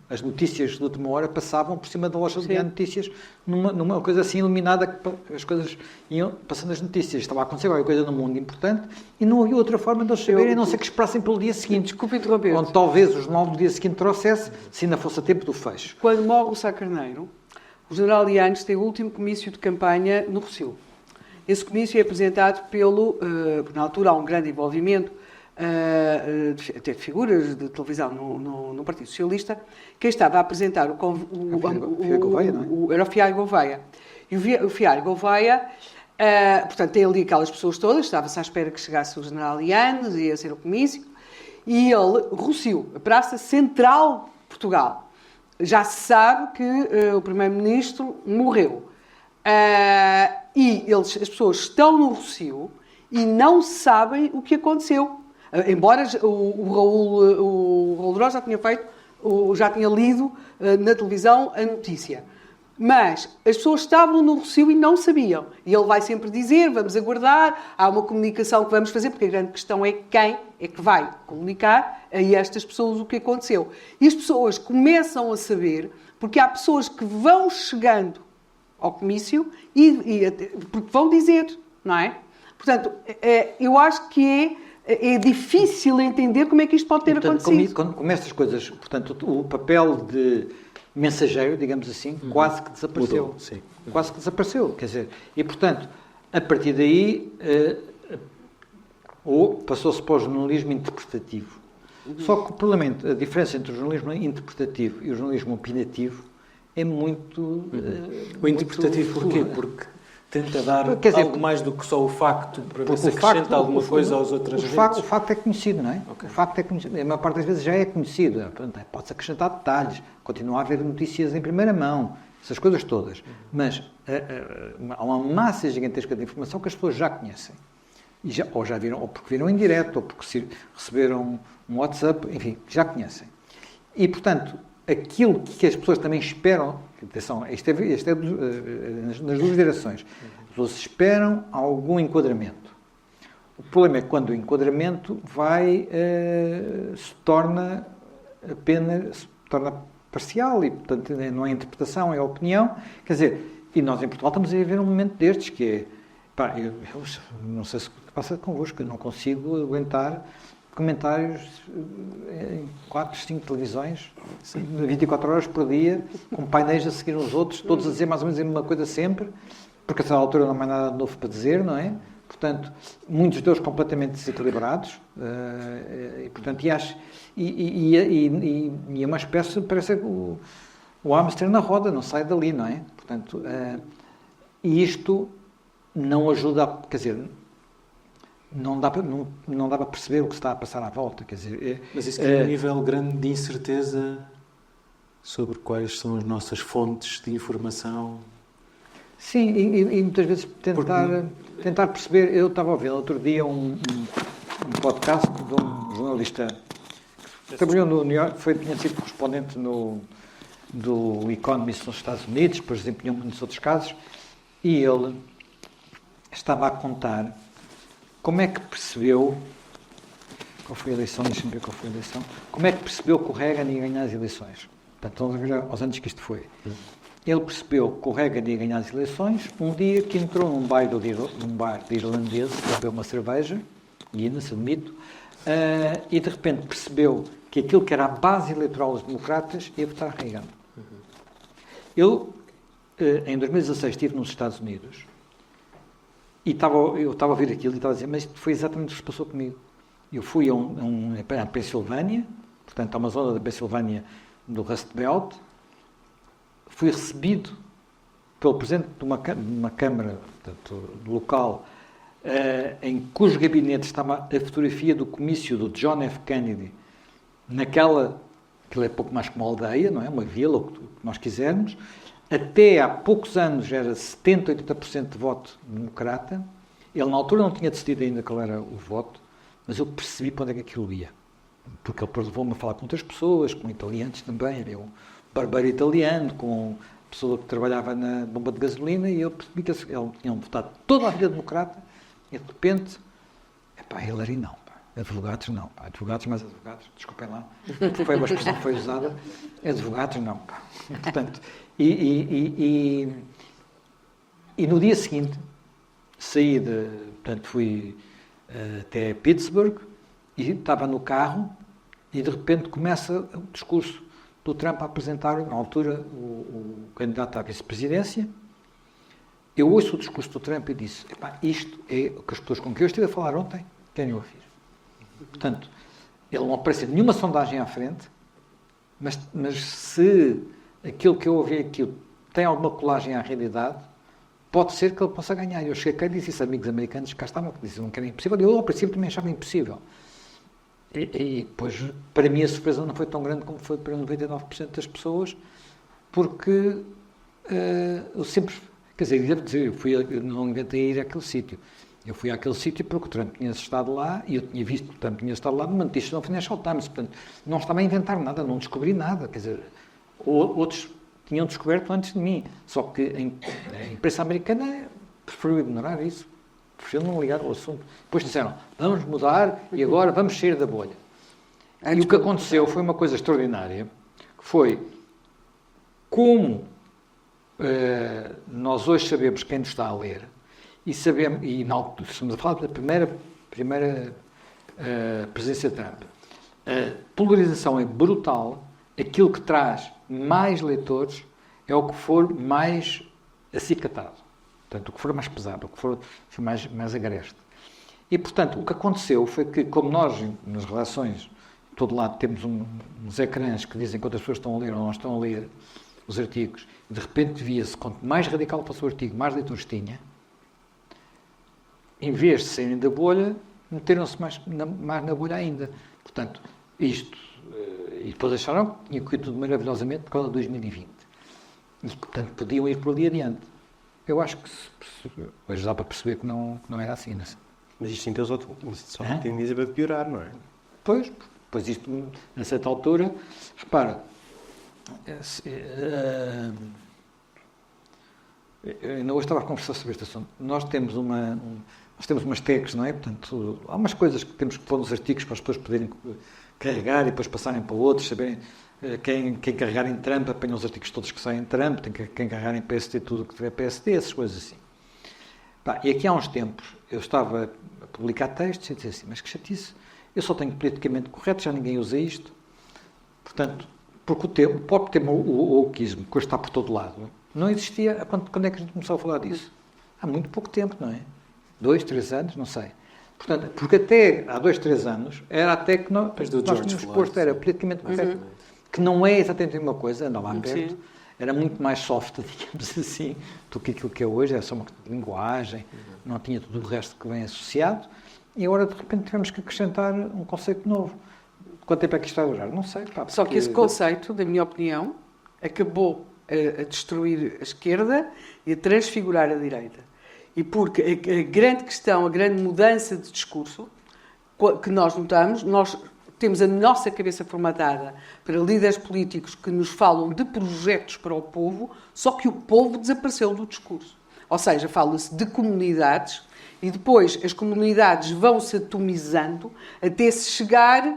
as notícias de última hora passavam por cima da loja de notícias, numa coisa assim iluminada, que as coisas iam passando as notícias. Estava a acontecer qualquer coisa no mundo importante e não havia outra forma de eles saberem, a não ser que esperassem pelo dia seguinte. Desculpe interromper. Onde talvez o jornal do dia seguinte trouxesse, se ainda fosse a tempo do fecho. Quando morre o Sá Carneiro, o general Yanes tem o último comício de campanha no Rossio. Esse comício é apresentado na altura há um grande envolvimento, até de figuras de televisão no Partido Socialista. Quem estava a apresentar era o Fialho Gouveia. E o Fialho Gouveia, portanto, tem ali aquelas pessoas todas, estava-se à espera que chegasse o general Yanes, ia ser o comício, e ele, Rossio, a Praça Central de Portugal. Já se sabe que o primeiro-ministro morreu. E as pessoas estão no Rossio e não sabem o que aconteceu. Embora o Raul Droz já tinha lido na televisão a notícia. Mas as pessoas estavam no Rossio e não sabiam. E ele vai sempre dizer, vamos aguardar, há uma comunicação que vamos fazer, porque a grande questão é quem é que vai comunicar a estas pessoas o que aconteceu. E as pessoas começam a saber, porque há pessoas que vão chegando ao comício porque vão dizer, não é? Portanto, eu acho que é difícil entender como é que isto pode ter acontecido. Como estas coisas, portanto, o papel de mensageiro, digamos assim, quase que desapareceu. Mudou, sim. Quase que desapareceu, quer dizer, e portanto, a partir daí, passou-se para o jornalismo interpretativo. Só que o problema, a diferença entre o jornalismo interpretativo e o jornalismo opinativo é muito... O interpretativo porquê? Porque tenta dar algo mais do que só o facto, para ver se acrescenta alguma coisa às outras redes. O facto é conhecido, não é? Okay. O facto é conhecido. A maior parte das vezes já é conhecido. Pode-se acrescentar detalhes, continua a haver notícias em primeira mão, essas coisas todas. Mas há uma massa gigantesca de informação que as pessoas já conhecem. Ou já viram, ou porque viram em direto, ou porque receberam um WhatsApp, enfim, já conhecem. E, portanto, aquilo que as pessoas também esperam, atenção, isto é nas duas direções, as pessoas esperam algum enquadramento. O problema é que quando o enquadramento se torna parcial e, portanto, não é interpretação, é a opinião. Quer dizer, e nós em Portugal estamos a viver um momento destes que é, eu não sei se passa convosco, eu não consigo aguentar comentários em 4, 5 televisões, 24 horas por dia, com painéis a seguir uns outros, todos a dizer mais ou menos a mesma coisa sempre, porque a essa altura não há mais nada de novo para dizer, não é? Portanto, muitos deles completamente desequilibrados, e portanto, e é uma espécie, parece o hamster na roda, não sai dali, não é? Portanto, e isto não ajuda, quer dizer, não dá para perceber o que se está a passar à volta, quer dizer... Mas isso cria um nível grande de incerteza sobre quais são as nossas fontes de informação. Sim, e muitas vezes tentar perceber... Eu estava a ouvir outro dia um podcast de um jornalista que trabalhou no New York, tinha sido correspondente do Economist nos Estados Unidos, depois desempenhou muitos outros casos, e ele estava a contar como é que percebeu... Qual foi a eleição? Deixa-me ver qual foi a eleição. Como é que percebeu que o Reagan ia ganhar as eleições? Portanto, vamos ver aos anos que isto foi. Ele percebeu que o Reagan ia ganhar as eleições um dia que entrou num bar de irlandeses para beber uma cerveja, Guinness, admito, e de repente percebeu que aquilo que era a base eleitoral dos democratas ia votar Reagan. Eu, em 2016, estive nos Estados Unidos e eu estava a ouvir aquilo e estava a dizer, mas foi exatamente o que se passou comigo. Eu fui a Pensilvânia, portanto, a uma zona da Pensilvânia do Rust Belt, fui recebido pelo presidente de uma Câmara, portanto, local, em cujo gabinete estava a fotografia do comício do John F. Kennedy, aquilo é pouco mais que uma aldeia, não é? Uma vila, o que nós quisermos. Até há poucos anos era 70%, 80% de voto democrata. Ele, na altura, não tinha decidido ainda qual era o voto, mas eu percebi para onde é que aquilo ia. Porque ele depois levou-me a falar com outras pessoas, com italianos também, havia um barbeiro italiano, com pessoa que trabalhava na bomba de gasolina, e eu percebi que eles tinham votado toda a vida democrata, e de repente, Hillary não, advogados não, advogados, mas advogados, desculpem lá, foi uma expressão que foi usada, advogados não, portanto, e no dia seguinte, portanto, fui até Pittsburgh, e estava no carro, e de repente começa o discurso do Trump a apresentar, na altura, o candidato à vice-presidência. Eu ouço o discurso do Trump e disse, isto é o que as pessoas com quem eu estive a falar ontem querem ouvir. Portanto, ele não aparece nenhuma sondagem à frente, mas se aquilo que eu ouvi aqui tem alguma colagem à realidade, pode ser que ele possa ganhar. Eu cheguei cá e disse isso a amigos americanos, cá estavam, que diziam que era impossível. Eu, ao princípio, também achava impossível. E depois, para mim, a surpresa não foi tão grande como foi para 99% das pessoas, porque eu sempre... Quer dizer, devo dizer, eu não inventei ir àquele sítio. Eu fui àquele sítio porque o Trump tinha estado lá, e eu tinha visto que o Trump tinha estado lá numa notícia no Financial Times. Portanto, não estava a inventar nada, não descobri nada. Quer dizer, outros tinham descoberto antes de mim. Só que a imprensa americana preferiu ignorar isso. Preferiu não ligar ao assunto. Depois disseram, vamos mudar e agora vamos sair da bolha. E o que aconteceu foi uma coisa extraordinária, que foi como nós hoje sabemos quem nos está a ler, e sabemos, e não, estamos a falar da primeira presidência de Trump. A polarização é brutal, aquilo que traz mais leitores é o que for mais acicatado. Portanto, o que for mais pesado, o que for mais agreste. E, portanto, o que aconteceu foi que, como nós, nas redações, de todo lado, temos uns ecrãs que dizem quantas pessoas estão a ler ou não estão a ler os artigos, e de repente via-se, quanto mais radical fosse o artigo, mais leitores tinha, em vez de saírem da bolha, meteram-se mais na bolha ainda. Portanto, isto. E depois acharam que tinha corrido tudo maravilhosamente por causa de 2020. E, portanto, podiam ir por ali adiante. Eu acho que hoje dá para perceber que não era assim. Não sei. Mas isto então só tem tendência para piorar, não é? Pois isto, a certa altura, repara, eu ainda hoje estava a conversar sobre este assunto. Nós temos umas tags, não é? Portanto, há umas coisas que temos que pôr nos artigos para as pessoas poderem carregar e depois passarem para outros, saberem. Quem carregar em Trump apanha os artigos todos que saem em Trump, quem carregar em PSD tudo que tiver PSD, essas coisas assim. E aqui há uns tempos eu estava a publicar textos e disse assim, mas que chatice, eu só tenho politicamente correto, já ninguém usa isto. Portanto, porque o próprio tema, o wokeismo, que hoje está por todo lado, não existia. Quando é que a gente começou a falar disso? Há muito pouco tempo, não é? 2, 3 anos, não sei. Portanto, porque até há 2, 3 anos era até que nós tínhamos posto, era politicamente correto. Que não é exatamente a mesma coisa, andava lá perto, era muito mais soft, digamos assim, do que aquilo que é hoje, era só uma linguagem, não tinha tudo o resto que vem associado, e agora de repente tivemos que acrescentar um conceito novo. Quanto tempo é que isto vai durar? Não sei. Só que esse conceito, da minha opinião, acabou a destruir a esquerda e a transfigurar a direita. E porque a grande questão, a grande mudança de discurso que nós notamos, nós temos a nossa cabeça formatada para líderes políticos que nos falam de projetos para o povo, só que o povo desapareceu do discurso. Ou seja, fala-se de comunidades e depois as comunidades vão-se atomizando até se chegar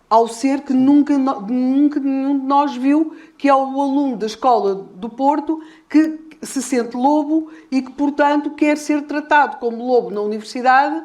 ao ser que nunca nenhum de nós viu, que é o aluno da escola do Porto que se sente lobo e que, portanto, quer ser tratado como lobo na universidade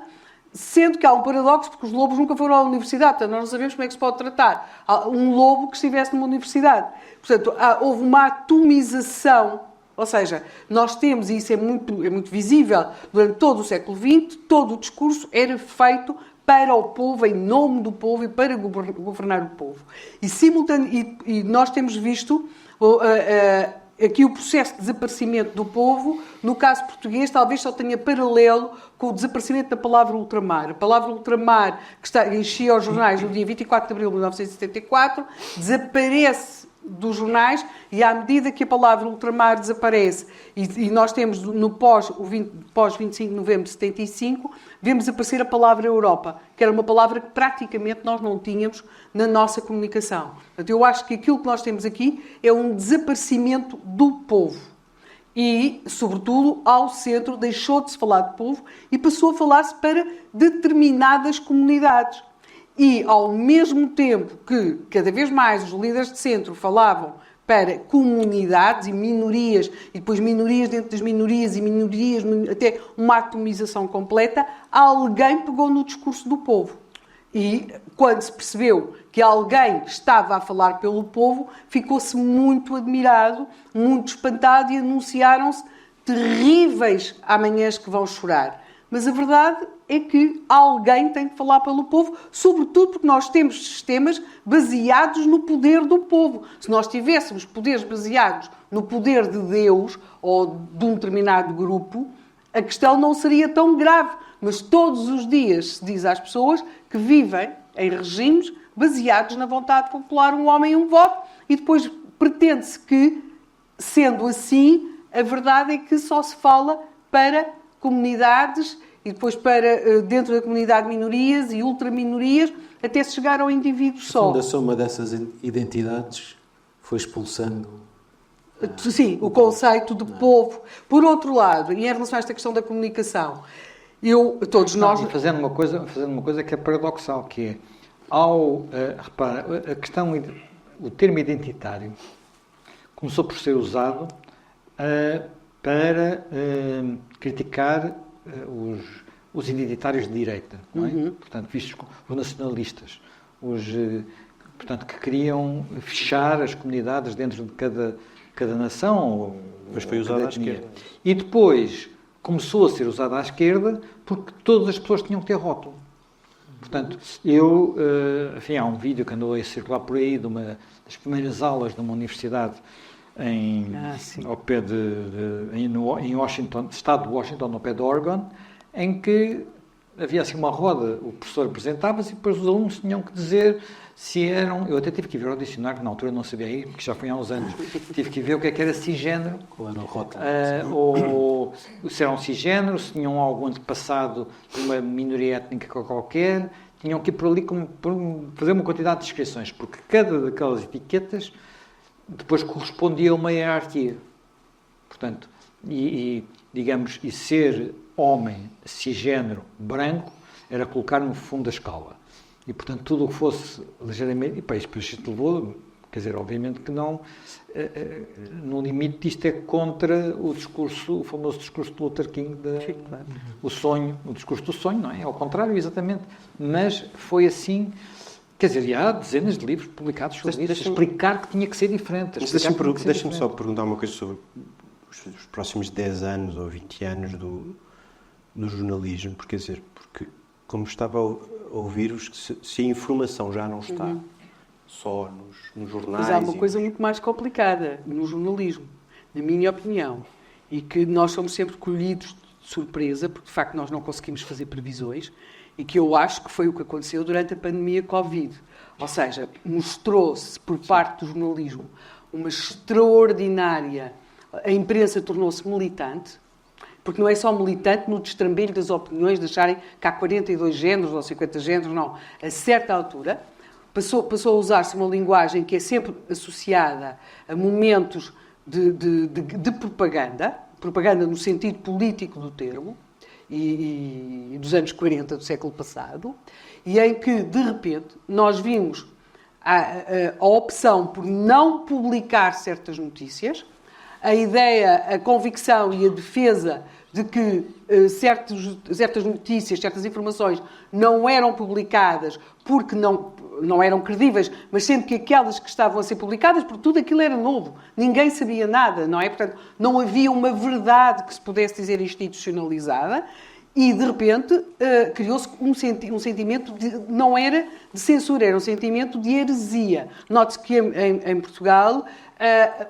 Sendo que há um paradoxo, porque os lobos nunca foram à universidade, portanto, nós não sabemos como é que se pode tratar um lobo que estivesse numa universidade. Portanto, houve uma atomização, ou seja, nós temos, e isso é muito visível, durante todo o século XX, todo o discurso era feito para o povo, em nome do povo e para governar o povo. E nós temos visto aqui o processo de desaparecimento do povo, no caso português, talvez só tenha paralelo com o desaparecimento da palavra ultramar. A palavra ultramar, que enchia os jornais no dia 24 de abril de 1974, desaparece dos jornais e à medida que a palavra ultramar desaparece e nós temos no pós-25 de novembro de 75, vemos aparecer a palavra Europa, que era uma palavra que praticamente nós não tínhamos na nossa comunicação. Portanto, eu acho que aquilo que nós temos aqui é um desaparecimento do povo. E, sobretudo, ao centro deixou de se falar de povo e passou a falar-se para determinadas comunidades. E, ao mesmo tempo que, cada vez mais, os líderes de centro falavam para comunidades e minorias, e depois minorias dentro das minorias e minorias, até uma atomização completa, alguém pegou no discurso do povo. E, quando se percebeu que alguém estava a falar pelo povo, ficou-se muito admirado, muito espantado e anunciaram-se terríveis amanhãs que vão chorar. Mas a verdade é que alguém tem que falar pelo povo, sobretudo porque nós temos sistemas baseados no poder do povo. Se nós tivéssemos poderes baseados no poder de Deus ou de um determinado grupo, a questão não seria tão grave. Mas todos os dias se diz às pessoas que vivem em regimes baseados na vontade popular, um homem e um voto, e depois pretende-se que, sendo assim, a verdade é que só se fala para comunidades e depois para dentro da comunidade minorias e ultraminorias, até se chegar ao indivíduo só. A soma dessas identidades foi expulsando... Sim, o conceito de povo. Por outro lado, e em relação a esta questão da comunicação, todos nós... Fazendo uma coisa que é paradoxal, que é, repara, a questão, o termo identitário começou por ser usado para criticar os identitários de direita, não é? Portanto, vistos os nacionalistas, portanto, que queriam fechar as comunidades dentro de cada nação. Mas foi usado à esquerda. E depois começou a ser usado à esquerda porque todas as pessoas tinham que ter rótulo. Portanto, há um vídeo que andou a circular por aí das primeiras aulas de uma universidade ao pé em Washington, estado de Washington, ao pé de Oregon, em que havia assim uma roda, o professor apresentava-se e depois os alunos tinham que dizer se eram... Eu até tive que ver ao dicionário, que na altura não sabia aí, porque já foi há uns anos. Tive que ver o que era cisgénero. Qual era o rótulo? Ou se eram cisgénero, se tinham algum antepassado de uma minoria étnica qualquer. Tinham que ir por ali fazer uma quantidade de descrições, porque cada daquelas etiquetas depois correspondia a uma hierarquia. Portanto, digamos, ser homem, cisgénero, branco, era colocar no fundo da escala. E, portanto, tudo o que fosse ligeiramente... E para isso, depois levou... Quer dizer, obviamente que não... No limite, isto é contra o famoso discurso de Luther King, o discurso do sonho, não é? Ao contrário, exatamente. Mas foi assim... Quer dizer, há dezenas de livros publicados sobre isso, explicar que tinha que ser diferente. Deixa-me só perguntar uma coisa sobre os próximos 10 anos ou 20 anos do jornalismo, porque como estava a ouvir-vos, se a informação já não está só nos jornais... Mas há uma coisa muito mais complicada no jornalismo, na minha opinião, e que nós somos sempre colhidos de surpresa, porque de facto nós não conseguimos fazer previsões, e que eu acho que foi o que aconteceu durante a pandemia Covid. Ou seja, mostrou-se por parte do jornalismo uma extraordinária... A imprensa tornou-se militante, porque não é só militante no destrambelho das opiniões, de acharem que há 42 géneros ou 50 géneros, não. A certa altura, passou a usar-se uma linguagem que é sempre associada a momentos de propaganda no sentido político do termo, e dos anos 40 do século passado, e em que, de repente, nós vimos a opção por não publicar certas notícias, a ideia, a convicção e a defesa de que certas notícias, certas informações não eram publicadas porque não eram credíveis, mas sendo que aquelas que estavam a ser publicadas, porque tudo aquilo era novo, ninguém sabia nada, não é? Portanto, não havia uma verdade que se pudesse dizer institucionalizada e, de repente, criou-se um sentimento, não era de censura, era um sentimento de heresia. Note-se que em Portugal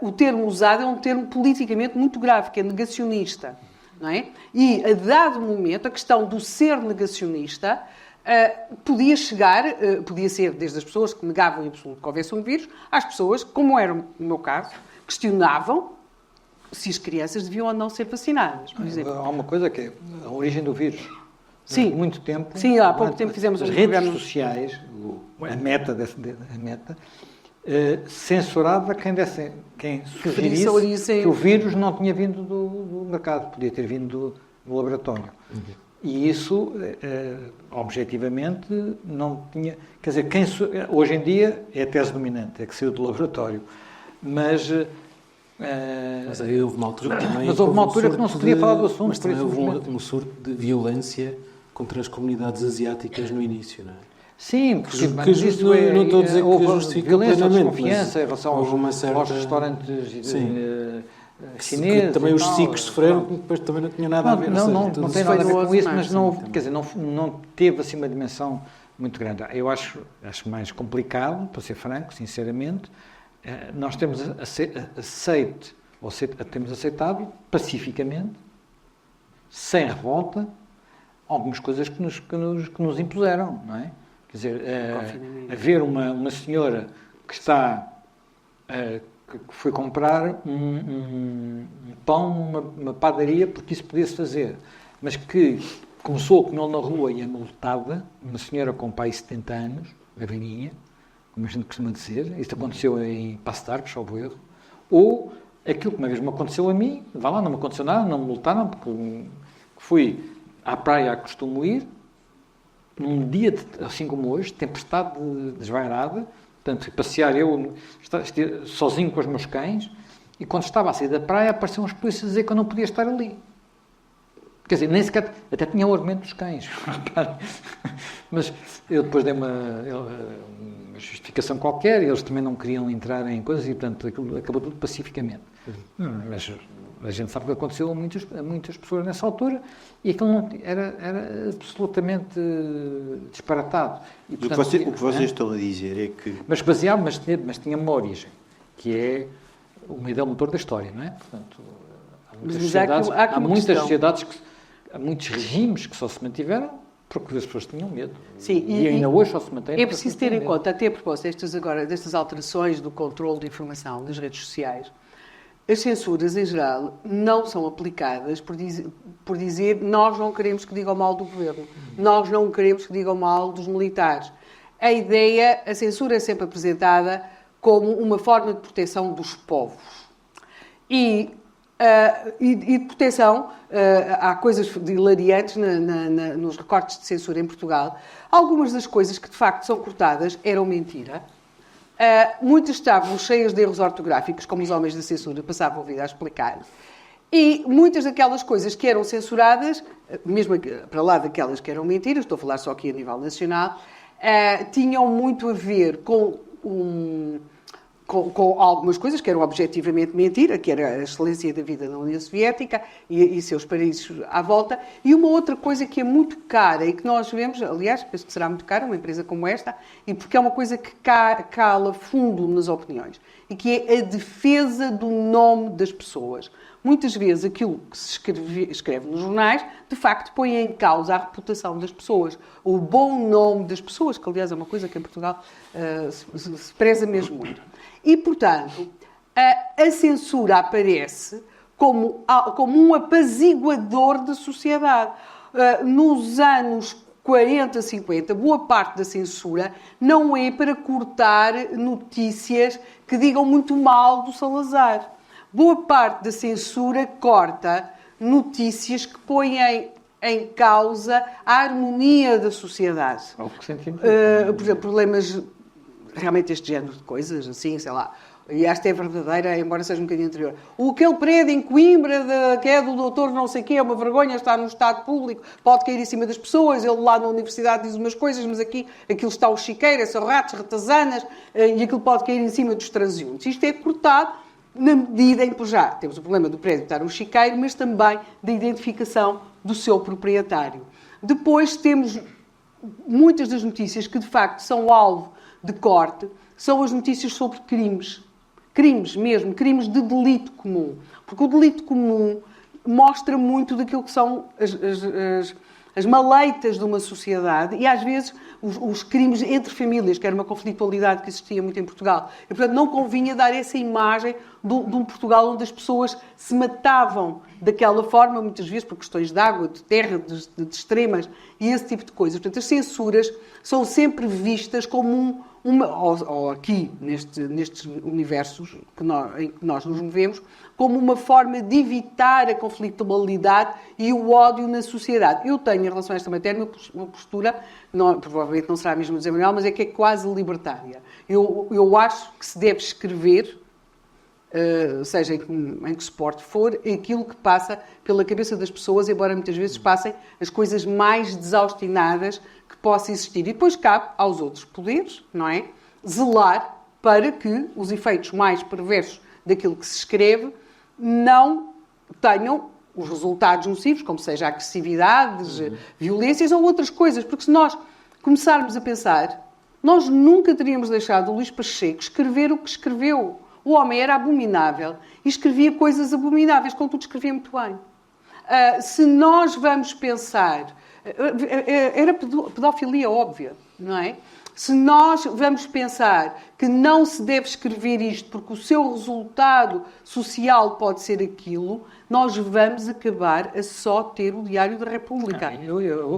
o termo usado é um termo politicamente muito grave, que é negacionista. Não é? E, a dado momento, a questão do ser negacionista podia ser desde as pessoas que negavam em absoluto que houvesse um vírus, às pessoas, como era no meu caso, questionavam se as crianças deviam ou não ser vacinadas, por exemplo. Há uma coisa que é a origem do vírus. Sim. Durante muito tempo. Sim, há pouco tempo fizemos as um redes programa sociais, a meta censurava quem sugerisse que o vírus não tinha vindo do mercado, podia ter vindo do laboratório. E isso, objetivamente, não tinha... Quer dizer, hoje em dia é a tese dominante, é que saiu do laboratório. Mas aí houve uma altura que também... Mas houve uma altura que não se podia falar do assunto. Mas também houve um surto de violência contra as comunidades asiáticas no início, não é? Sim, porque não estou a dizer que justifica violência, plenamente, desconfiança em relação aos restaurantes chineses. Que também os SICs sofreram, que depois também não tinha nada a ver. Não tem nada a ver com isso, mas não teve assim uma dimensão muito grande. Eu acho mais complicado, para ser franco, sinceramente, nós temos aceitado pacificamente, sem revolta, algumas coisas que nos impuseram, não é? Quer dizer, haver uma senhora que foi comprar um pão numa padaria porque isso podia-se fazer, mas que começou a comê-lo na rua e é multada, uma senhora com pai de 70 anos, a velhinha, como a gente costuma dizer, isso aconteceu em Passo de Arcos, salvo erro, ou aquilo que uma vez me aconteceu a mim, vá lá, não me aconteceu nada, não me multaram, porque fui à praia, costumo ir, num dia, assim como hoje, tempestade desvairada, portanto, fui passear eu sozinho com os meus cães, e quando estava a sair da praia, apareceram os polícias a dizer que eu não podia estar ali. Quer dizer, nem sequer, até tinha o argumento dos cães, mas eu depois dei uma justificação qualquer, e eles também não queriam entrar em coisas, e portanto, aquilo acabou tudo pacificamente. Mas a gente sabe que aconteceu a muitas pessoas nessa altura e aquilo não, era absolutamente disparatado. E, portanto, o que vocês estão a dizer é que... Mas tinha uma origem, que é uma ideia motor da história, não é? Portanto, há muitas sociedades, há muitos regimes que só se mantiveram porque as pessoas tinham medo. Sim, e ainda hoje só se mantém. É preciso ter em conta, até a propósito destas alterações do controle de informação nas redes sociais, as censuras, em geral, não são aplicadas por dizer nós não queremos que digam mal do governo, nós não queremos que digam mal dos militares. A censura é sempre apresentada como uma forma de proteção dos povos. E de proteção, há coisas hilariantes nos recortes de censura em Portugal. Algumas das coisas que, de facto, são cortadas eram mentira. Muitas estavam cheias de erros ortográficos, como os homens da censura passavam a vida a explicar. E muitas daquelas coisas que eram censuradas, mesmo para lá daquelas que eram mentiras, estou a falar só aqui a nível nacional, tinham muito a ver com algumas coisas que eram objetivamente mentira, que era a excelência da vida na União Soviética e seus países à volta. E uma outra coisa que é muito cara e que nós vemos, aliás, penso que será muito cara, uma empresa como esta, e porque é uma coisa que cala fundo nas opiniões, e que é a defesa do nome das pessoas. Muitas vezes aquilo que se escreve nos jornais, de facto, põe em causa a reputação das pessoas, o bom nome das pessoas, que aliás é uma coisa que em Portugal se preza mesmo muito. E, portanto, a censura aparece como um apaziguador da sociedade. Nos anos 40, 50, boa parte da censura não é para cortar notícias que digam muito mal do Salazar. Boa parte da censura corta notícias que põem em causa a harmonia da sociedade. Por exemplo, problemas, realmente este género de coisas, assim, sei lá, e esta é verdadeira, embora seja um bocadinho anterior, aquele prédio em Coimbra, que é do doutor não sei o quê, é uma vergonha, está no estado público, pode cair em cima das pessoas, ele lá na universidade diz umas coisas, mas aqui aquilo está o chiqueiro, são ratos, ratazanas, e aquilo pode cair em cima dos transeuntes. Isto é cortado na medida em que já temos o problema do prédio estar um chiqueiro, mas também da identificação do seu proprietário. Depois temos muitas das notícias que, de facto, são alvo de corte, são as notícias sobre crimes. Crimes mesmo, crimes de delito comum. Porque o delito comum mostra muito daquilo que são as maleitas de uma sociedade e, às vezes, os crimes entre famílias, que era uma conflitualidade que existia muito em Portugal. E, portanto, não convinha dar essa imagem de um Portugal onde as pessoas se matavam daquela forma, muitas vezes por questões de água, de terra, de extremas e esse tipo de coisas. Portanto, as censuras são sempre vistas como ou aqui, nestes universos em que nós nos movemos, como uma forma de evitar a conflitualidade e o ódio na sociedade. Eu tenho, em relação a esta matéria, uma postura, provavelmente não será a mesma do José Manuel, mas é que é quase libertária. Eu acho que se deve escrever, seja em que suporte for, aquilo que passa pela cabeça das pessoas, embora muitas vezes passem as coisas mais desaustinadas que possa existir. E depois cabe aos outros poderes, não é? Zelar para que os efeitos mais perversos daquilo que se escreve não tenham os resultados nocivos, como seja agressividades, violências ou outras coisas. Porque se nós começarmos a pensar, nós nunca teríamos deixado o Luís Pacheco escrever o que escreveu. O homem era abominável e escrevia coisas abomináveis, contudo escrevia muito bem. Se nós vamos pensar... Era pedofilia óbvia, não é? Se nós vamos pensar que não se deve escrever isto porque o seu resultado social pode ser aquilo, nós vamos acabar a só ter o Diário da República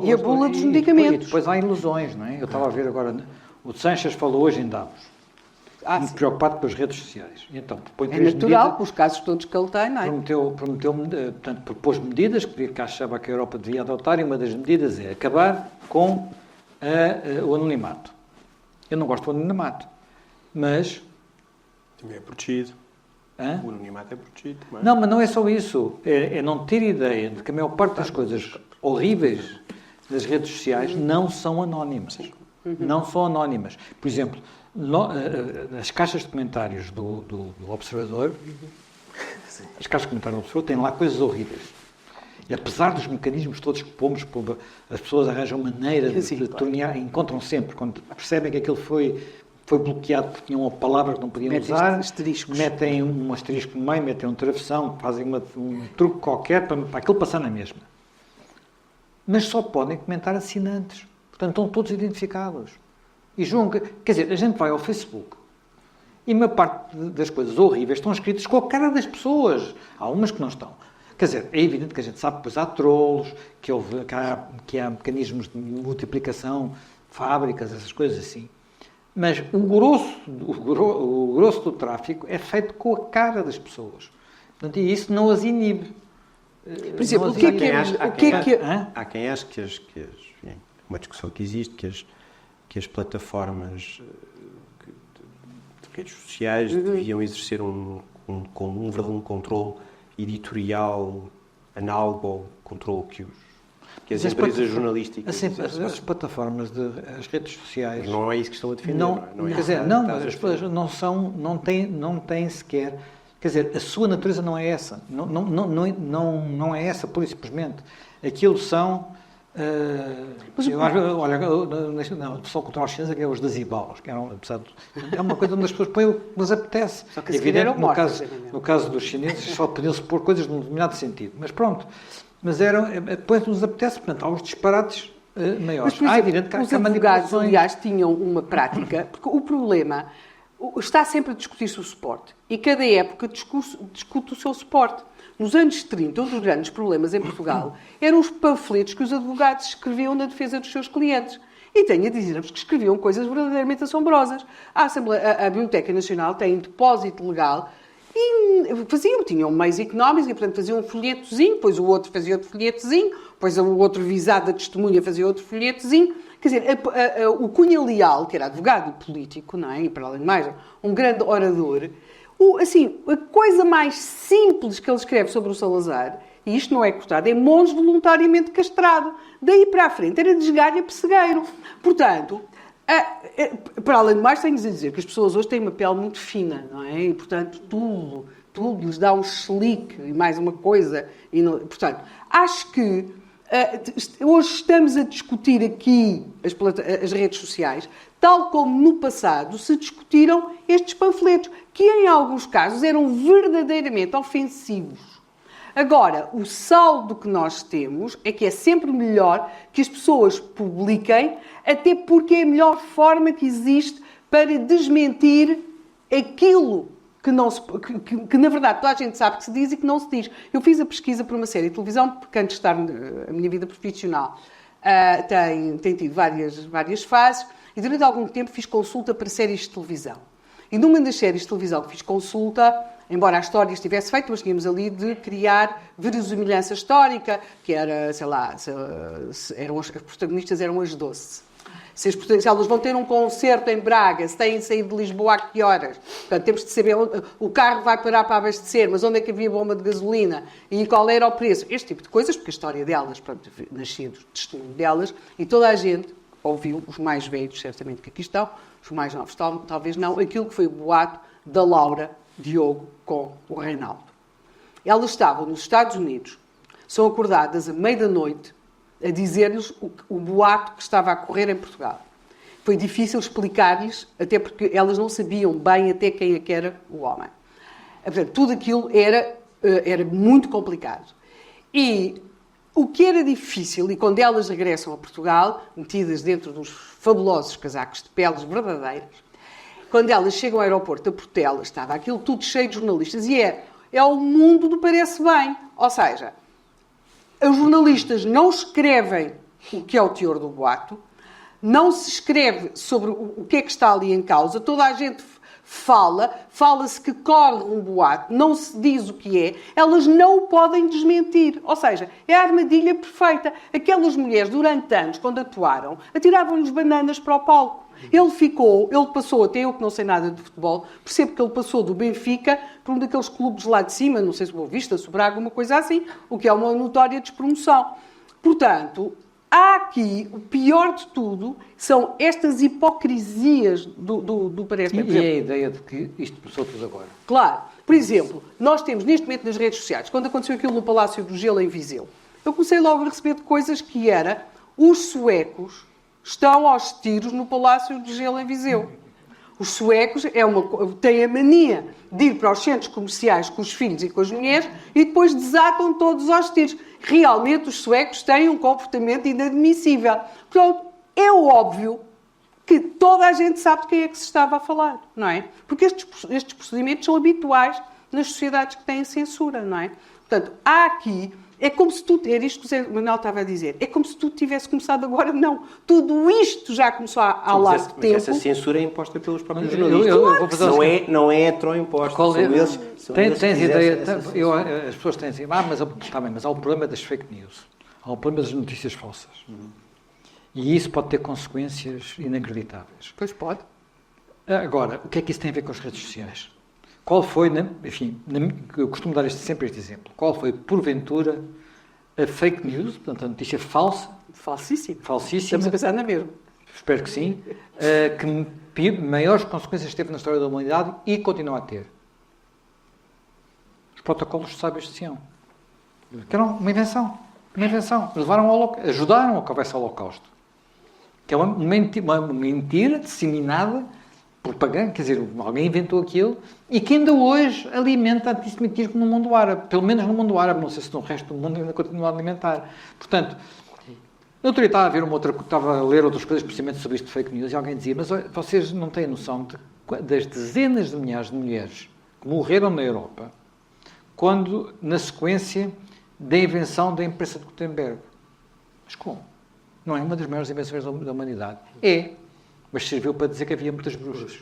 e a bula dos medicamentos. E depois há ilusões, não é? Eu estava a ver agora, o Sanches falou hoje em Davos, muito preocupado com as redes sociais. Então, é natural, com os casos todos que ele tem, não é? Portanto, propôs medidas que achava que a Europa devia adotar, e uma das medidas é acabar com o anonimato. Eu não gosto do anonimato, mas... Também é protegido. Hã? O anonimato é protegido. Mas... Não, mas não é só isso. É não ter ideia de que a maior parte das coisas horríveis das redes sociais não são anónimas. Não são anónimas. Por exemplo, as caixas de comentários do Observador, as caixas de comentários do Observador têm lá coisas horríveis. E apesar dos mecanismos todos que pomos, as pessoas arranjam maneira de tornear, encontram sempre, quando percebem que aquilo foi bloqueado porque tinham uma palavra que não podiam usar, metem um asterisco no meio, metem um travessão, fazem um truque qualquer para aquilo passar na mesma. Mas só podem comentar assinantes. Portanto, estão todos identificados. E quer dizer, a gente vai ao Facebook e a maior parte das coisas horríveis estão escritas com a cara das pessoas. Há umas que não estão. Quer dizer, é evidente que a gente sabe que depois há trolls, que há mecanismos de multiplicação, fábricas, essas coisas assim. Mas o grosso do tráfico é feito com a cara das pessoas. Portanto, e isso não as inibe. Por exemplo, há quem ache que uma discussão que existe, que as plataformas de redes sociais deviam exercer um verdadeiro controle editorial análogo ao controle que as empresas jornalísticas... As plataformas, as redes sociais... Mas não é isso que estão a defender. As pessoas não têm sequer... Quer dizer, a sua natureza não é essa. Não é essa, pura e simplesmente. Aquilo são... o pessoal cultural chinesa que é os dazibaos, que é uma coisa onde as pessoas põem o que nos apetece. É evidente que no caso dos chineses só podiam-se pôr coisas num determinado sentido, mas pronto. Mas depois nos apetece, portanto, há os disparates maiores. Mas, evidente que os advogados, aliás, tinham uma prática, porque o problema está sempre a discutir-se o suporte, e cada época discute o seu suporte. Nos anos 30, um dos grandes problemas em Portugal eram os panfletos que os advogados escreviam na defesa dos seus clientes. E tenho a dizer-vos que escreviam coisas verdadeiramente assombrosas. A Biblioteca Nacional tem um depósito legal e tinham meios económicos e, portanto, faziam um folhetozinho, depois o outro fazia outro folhetozinho, depois o outro visado da testemunha fazia outro folhetozinho. Quer dizer, o Cunha Leal, que era advogado e político, não é? E para além de mais, um grande orador, A coisa mais simples que ele escreve sobre o Salazar, e isto não é cortado, é monge voluntariamente castrado. Daí para a frente era desgalha pessegueiro. Portanto, para além de mais, tenho-lhes a dizer que as pessoas hoje têm uma pele muito fina, não é? E, portanto, tudo lhes dá um slick e mais uma coisa. Portanto, acho que hoje estamos a discutir aqui as redes sociais, tal como no passado se discutiram estes panfletos, que em alguns casos eram verdadeiramente ofensivos. Agora, o saldo que nós temos é que é sempre melhor que as pessoas publiquem, até porque é a melhor forma que existe para desmentir aquilo que na verdade toda a gente sabe que se diz e que não se diz. Eu fiz a pesquisa para uma série de televisão, porque antes de estar a minha vida profissional tem tido várias fases, e durante algum tempo fiz consulta para séries de televisão. E numa das séries de televisão que fiz consulta, embora a história estivesse feita, nós tínhamos ali de criar verosimilhança histórica, que era, sei lá, as protagonistas eram as Doce. Se elas vão ter um concerto em Braga, se têm saído de Lisboa a que horas. Portanto, temos de saber onde o carro vai parar para abastecer, mas onde é que havia bomba de gasolina e qual era o preço. Este tipo de coisas, porque a história delas, pronto, nascido do testemunho delas, e toda a gente ouviu, os mais velhos, certamente que aqui estão, os mais novos talvez não, aquilo que foi o boato da Laura Diogo com o Reinaldo. Elas estavam nos Estados Unidos, são acordadas à meia da noite, a dizer-lhes o boato que estava a correr em Portugal. Foi difícil explicar-lhes, até porque elas não sabiam bem até quem é que era o homem. Portanto, tudo aquilo era muito complicado. E o que era difícil, e quando elas regressam a Portugal, metidas dentro dos fabulosos casacos de peles verdadeiras, quando elas chegam ao aeroporto da Portela, estava aquilo tudo cheio de jornalistas, e é o mundo do parece bem. Ou seja, os jornalistas não escrevem o que é o teor do boato, não se escreve sobre o que é que está ali em causa, toda a gente fala-se que corre um boato, não se diz o que é, elas não o podem desmentir. Ou seja, é a armadilha perfeita. Aquelas mulheres, durante anos, quando atuaram, atiravam-lhes bananas para o palco. Ele passou, até eu que não sei nada de futebol, percebo que ele passou do Benfica para um daqueles clubes lá de cima, não sei se Boa Vista, se Braga, uma coisa assim, o que é uma notória despromoção. Portanto, há aqui, o pior de tudo, são estas hipocrisias do parece. E a ideia de que isto começou tudo agora. Claro. Por exemplo, nós temos neste momento nas redes sociais, quando aconteceu aquilo no Palácio do Gelo em Viseu, eu comecei logo a receber de coisas que era os suecos estão aos tiros no Palácio do Gelo em Viseu. Os suecos têm a mania de ir para os centros comerciais com os filhos e com as mulheres e depois desatam todos aos tiros. Realmente os suecos têm um comportamento inadmissível. Portanto, é óbvio que toda a gente sabe de quem é que se estava a falar, não é? Porque estes procedimentos são habituais nas sociedades que têm censura, não é? Portanto, há aqui... É como se tudo, era isto que o Zé Manuel estava a dizer, é como se tudo tivesse começado agora. Não, tudo isto já começou há largo tempo. Mas essa censura é imposta pelos próprios jornalistas. Não é heteroimposta. Tens ideia, as pessoas têm assim, mas há o problema das fake news, há o problema das notícias falsas. E isso pode ter consequências inacreditáveis. Pois pode. Agora, o que é que isso tem a ver com as redes sociais? Qual foi, eu costumo dar sempre este exemplo, qual foi, porventura, a fake news, portanto, a notícia falsa? Falsíssima. Falsíssima. Estamos a pensar na mesma. Espero que sim. Que maiores consequências teve na história da humanidade e continua a ter. Os protocolos de sábios de Sião. Que eram uma invenção. Ajudaram a que houvesse o Holocausto. Que é uma mentira disseminada, propaganda, quer dizer, alguém inventou aquilo e que ainda hoje alimenta antissemitismo no mundo árabe, pelo menos no mundo árabe, não sei se no resto do mundo ainda continua a alimentar. Portanto, no outro dia estava a ler outras coisas precisamente sobre isto de fake news e alguém dizia, mas vocês não têm noção das dezenas de milhares de mulheres que morreram na Europa quando, na sequência da invenção da imprensa de Gutenberg. Mas como? Não é uma das maiores invenções da humanidade. É. Mas serviu para dizer que havia muitas bruxas.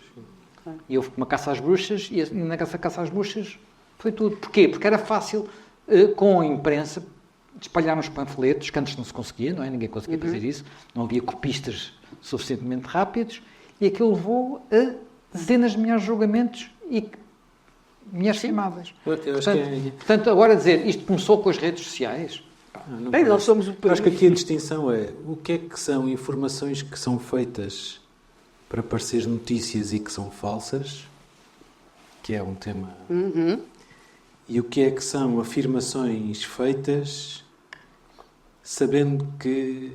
E houve uma caça às bruxas, e na caça às bruxas foi tudo. Porquê? Porque era fácil, com a imprensa, espalhar uns panfletos, que antes não se conseguia, não é? Ninguém conseguia fazer isso, não havia copistas suficientemente rápidos, e aquilo levou a dezenas de milhares de julgamentos, e mulheres queimadas. Portanto, agora dizer, isto começou com as redes sociais. Bem, nós somos o país. Acho que aqui a distinção é o que é que são informações que são feitas para parecer notícias e que são falsas, que é um tema, e o que é que são afirmações feitas sabendo que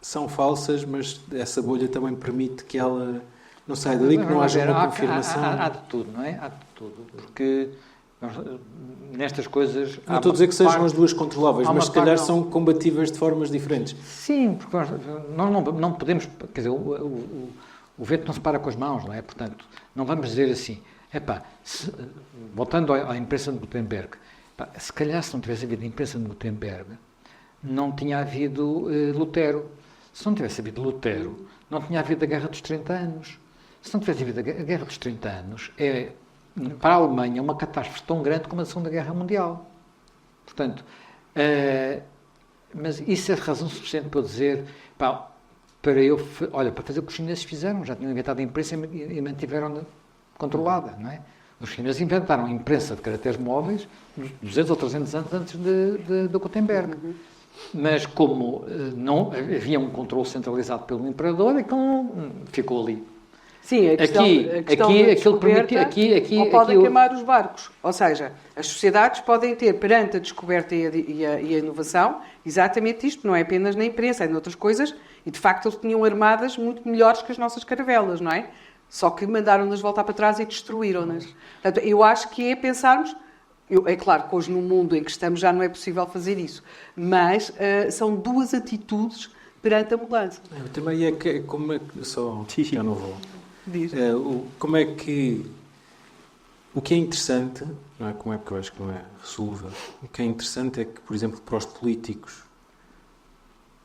são falsas, mas essa bolha também permite que ela não saia dali, que não haja uma confirmação. Há de tudo, não é? Há de tudo. Porque nestas coisas... Não estou a dizer que sejam as duas controláveis, mas se calhar são combatíveis de formas diferentes. Sim, porque nós não podemos... Quer dizer, o vento não se para com as mãos, não é? Portanto, não vamos dizer assim... voltando à imprensa de Gutenberg, se calhar se não tivesse havido a imprensa de Gutenberg, não tinha havido Lutero. Se não tivesse havido Lutero, não tinha havido a Guerra dos 30 anos. Se não tivesse havido a Guerra dos 30 anos, para a Alemanha uma catástrofe tão grande como a Segunda Guerra Mundial. Portanto, mas isso é razão suficiente para eu dizer, para fazer o que os chineses fizeram, já tinham inventado a imprensa e mantiveram-na controlada, não é? Os chineses inventaram a imprensa de caracteres móveis 200 ou 300 anos antes de Gutenberg. Mas como não havia um controle centralizado pelo imperador, então ficou ali. Sim, a questão aquilo permite... ou podem queimar os barcos. Ou seja, as sociedades podem ter, perante a descoberta e a inovação, exatamente isto, não é apenas na imprensa, é em outras coisas, e de facto eles tinham armadas muito melhores que as nossas caravelas, não é? Só que mandaram-nas voltar para trás e destruíram-nas. Portanto, eu acho que é pensarmos... É claro que hoje no mundo em que estamos já não é possível fazer isso, mas são duas atitudes perante a mudança. Também é que, como é que... Só, já não vou... como é que... O que é interessante, não é? Como é que eu acho que não é resoluva, o que é interessante é que, por exemplo, para os políticos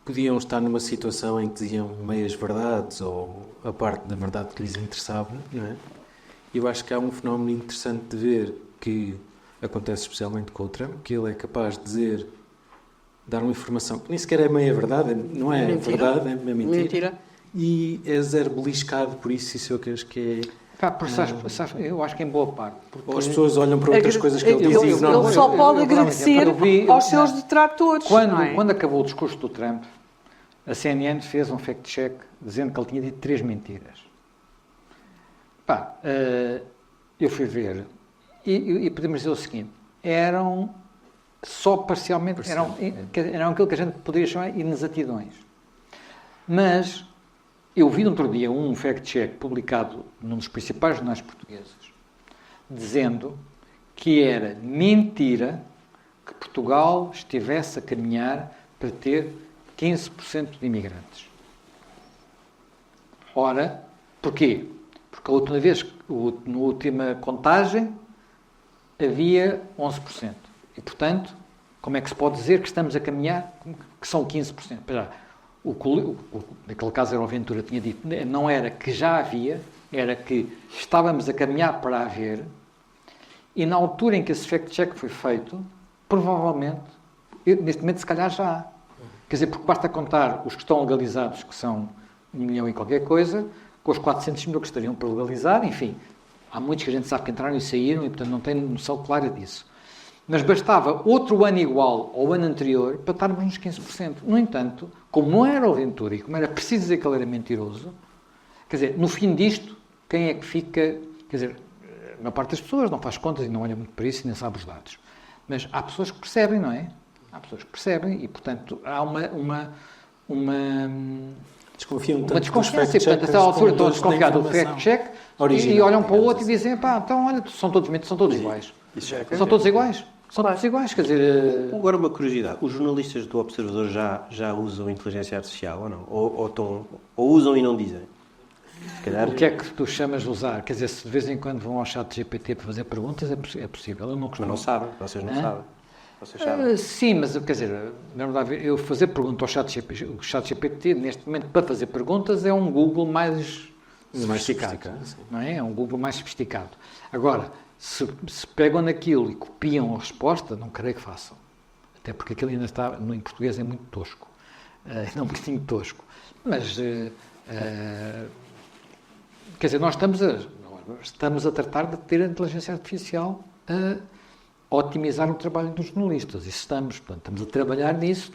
podiam estar numa situação em que diziam meias verdades ou a parte da verdade que lhes interessava, não é? E eu acho que há um fenómeno interessante de ver que acontece especialmente com o Trump, que ele é capaz de dizer, dar uma informação que nem sequer é meia verdade, não é verdade, é mentira. E é zero beliscado por isso eu acho que é... eu acho que em boa parte. Ou as pessoas olham para outras coisas que ele diz e ignoram. Ele só pode agradecer aos seus detratores. Quando acabou o discurso do Trump, a CNN fez um fact-check dizendo que ele tinha dito 3 mentiras. Eu fui ver e podemos dizer o seguinte, eram só parcialmente, eram aquilo que a gente poderia chamar inexatidões. Mas eu vi no outro dia um fact-check publicado num dos principais jornais portugueses, dizendo que era mentira que Portugal estivesse a caminhar para ter 15% de imigrantes. Ora, porquê? Porque a última vez, na última contagem, havia 11%. E, portanto, como é que se pode dizer que estamos a caminhar, que são 15%? Naquele caso era o Ventura, tinha dito, não era que já havia, era que estávamos a caminhar para haver, e na altura em que esse fact-check foi feito, provavelmente, neste momento, se calhar já há. Quer dizer, porque basta contar os que estão legalizados, que são 1 milhão e qualquer coisa, com os 400 mil que estariam para legalizar, enfim, há muitos que a gente sabe que entraram e saíram e, portanto, não tem noção clara disso. Mas bastava outro ano igual ao ano anterior para estarmos nos 15%. No entanto, como não era o Ventura e como era preciso dizer que ele era mentiroso, quer dizer, no fim disto, quem é que fica... Quer dizer, a maior parte das pessoas não faz contas e não olha muito para isso e nem sabe os dados. Mas há pessoas que percebem, não é? Há pessoas que percebem e, portanto, há uma desconfiam tanto uma desconfiança, e, portanto, até à altura estão a desconfiar do fact-check e olham para o outro e dizem, então, olha, são todos iguais. São todos iguais. São todos iguais, quer dizer... Agora uma curiosidade, os jornalistas do Observador já usam inteligência artificial ou não? Ou usam e não dizem? O que é que tu chamas de usar? Quer dizer, se de vez em quando vão ao chat GPT para fazer perguntas, é possível. Eu não costumo. Mas não sabem, vocês não sabem. Vocês sabem. Sim, mas quer dizer, na verdade, eu fazer pergunta ao chat GPT, neste momento, para fazer perguntas, é um Google mais sofisticado. Não é? É um Google mais sofisticado. Agora, se pegam naquilo e copiam a resposta, não creio que façam. Até porque aquilo ainda está, em português, é muito tosco. Não um bocadinho tosco. Mas, quer dizer, nós estamos a tratar de ter a inteligência artificial a otimizar o trabalho dos jornalistas. Isso estamos a trabalhar nisso,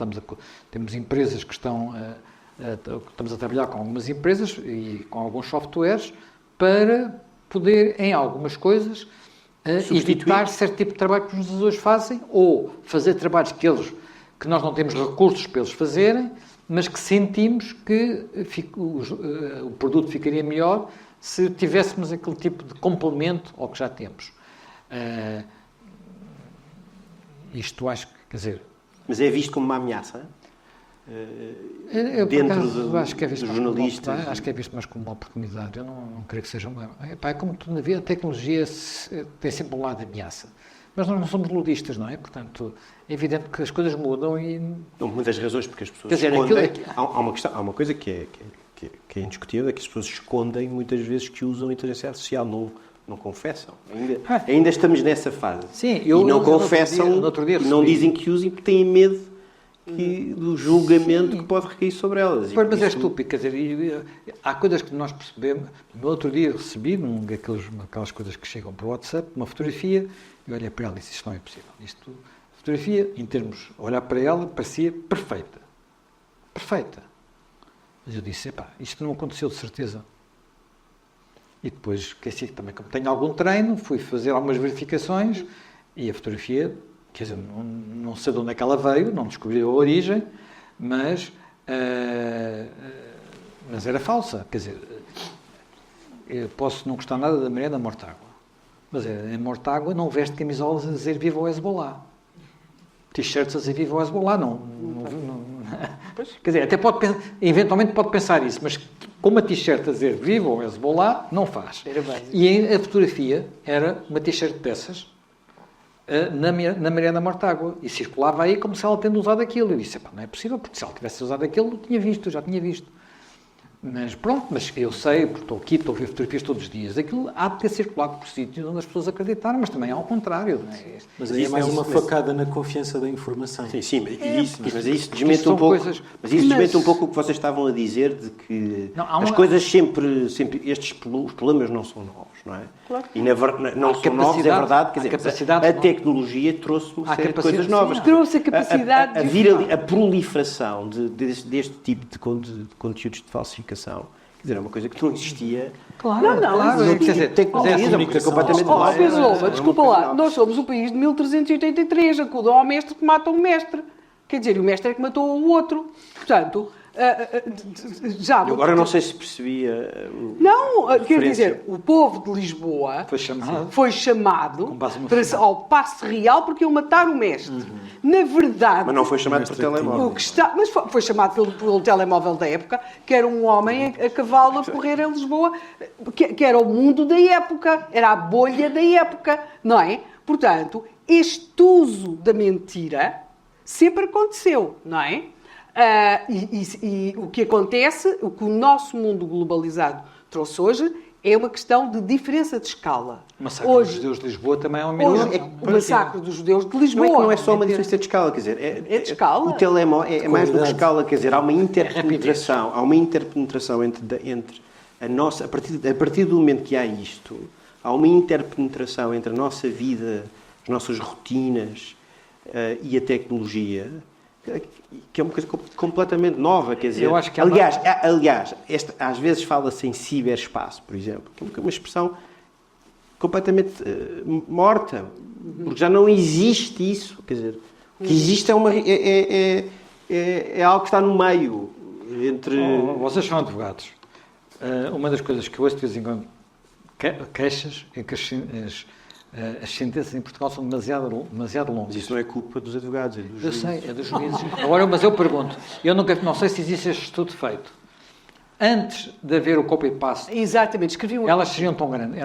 temos empresas que estamos a trabalhar com algumas empresas e com alguns softwares para poder, em algumas coisas, evitar certo tipo de trabalho que os utilizadores fazem ou fazer trabalhos que nós não temos recursos para eles fazerem, mas que sentimos que o produto ficaria melhor se tivéssemos aquele tipo de complemento ao que já temos. Isto acho que, quer dizer... Mas é visto como uma ameaça? Acho que é visto dos jornalistas? Acho que é visto mais como uma oportunidade. Eu não creio que seja uma... É como tudo na vida, a tecnologia tem sempre um lado de ameaça. Mas nós não somos ludistas, não é? Portanto, é evidente que as coisas mudam e... Uma das razões porque as pessoas há uma coisa que é indiscutível, é que as pessoas escondem muitas vezes que usam a inteligência artificial, não confessam. Ainda estamos nessa fase. Sim, e não confessam, não dizem que usem porque têm medo do julgamento que pode recair sobre elas. Mas é estúpido, quer dizer, há coisas que nós percebemos. No outro dia recebi, aquelas coisas que chegam para o WhatsApp, uma fotografia, e olhei para ela e disse, isto não é possível. A fotografia, em termos, olhar para ela, parecia perfeita. Perfeita. Mas eu disse, isto não aconteceu de certeza. E depois, esqueci também, como tenho algum treino, fui fazer algumas verificações e a fotografia, quer dizer, não sei de onde é que ela veio, não descobri a origem, mas era falsa. Quer dizer, eu posso não gostar nada da Mariana Mortágua, mas a Mortágua não veste camisolas a dizer Viva o Hezbollah. T-shirts a dizer Viva o Hezbollah, quer dizer, até eventualmente pode pensar isso, mas com uma t-shirt a dizer Viva o Hezbollah, não faz. E a fotografia era uma t-shirt dessas na Mariana Mortágua e circulava aí como se ela tendo usado aquilo. Eu disse, não é possível, porque se ela tivesse usado aquilo, eu já tinha visto. Mas pronto, mas eu sei, porque estou aqui, estou a ver fotografias todos os dias, aquilo há de ter circulado por sítios onde as pessoas acreditaram, mas também ao contrário. Não é? Mas aí é mais uma facada na confiança da informação. Sim, mas isso desmente um pouco. Mas isso desmente um pouco o que vocês estavam a dizer de que as coisas sempre os problemas não são novos, não é? Claro. E não são novos, é verdade, quer dizer, a tecnologia trouxe uma série de coisas novas. Trouxe a capacidade a proliferação deste tipo de conteúdos de falsificação. Quer dizer, é uma coisa que não existia. Claro. Quer dizer, tecnologia completamente nova. Pedro Loba, desculpa lá, nós somos um país de 1383, acuda ao mestre que mata um mestre. Quer dizer, o mestre é que matou o outro. Portanto, já... Eu agora não sei se percebia... quer dizer, o povo de Lisboa foi chamado ao Paço Real porque iam matar o mestre. Na verdade... Mas não foi chamado por telemóvel. Mas foi chamado pelo telemóvel da época, que era um homem a cavalo a correr em Lisboa, que era o mundo da época, era a bolha da época, não é? Portanto, este uso da mentira sempre aconteceu, não é? E o que acontece, o que o nosso mundo globalizado trouxe hoje, é uma questão de diferença de escala. O massacre dos judeus de Lisboa também é uma mentira. O massacre dos judeus de Lisboa. Não é só uma diferença de escala, quer dizer, é de escala. O telemóvel é mais do que escala, quer dizer, há uma interpenetração entre a nossa, a partir do momento que há isto, há uma interpenetração entre a nossa vida, as nossas rotinas e a tecnologia, que é uma coisa completamente nova, quer dizer... Eu acho que aliás, às vezes fala-se em ciberespaço, por exemplo, que é uma expressão completamente morta, porque já não existe isso, quer dizer, o que existe é algo que está no meio entre... Vocês são advogados. Uma das coisas que eu ouço de vez em quando queixas é que as sentenças em Portugal são demasiado longas. Mas isso não é culpa dos advogados, é dos juízes. Eu sei, é dos juízes. Agora, mas eu pergunto, não sei se existe este estudo feito. Antes de haver o copy-paste, exatamente, elas seriam tão grandes?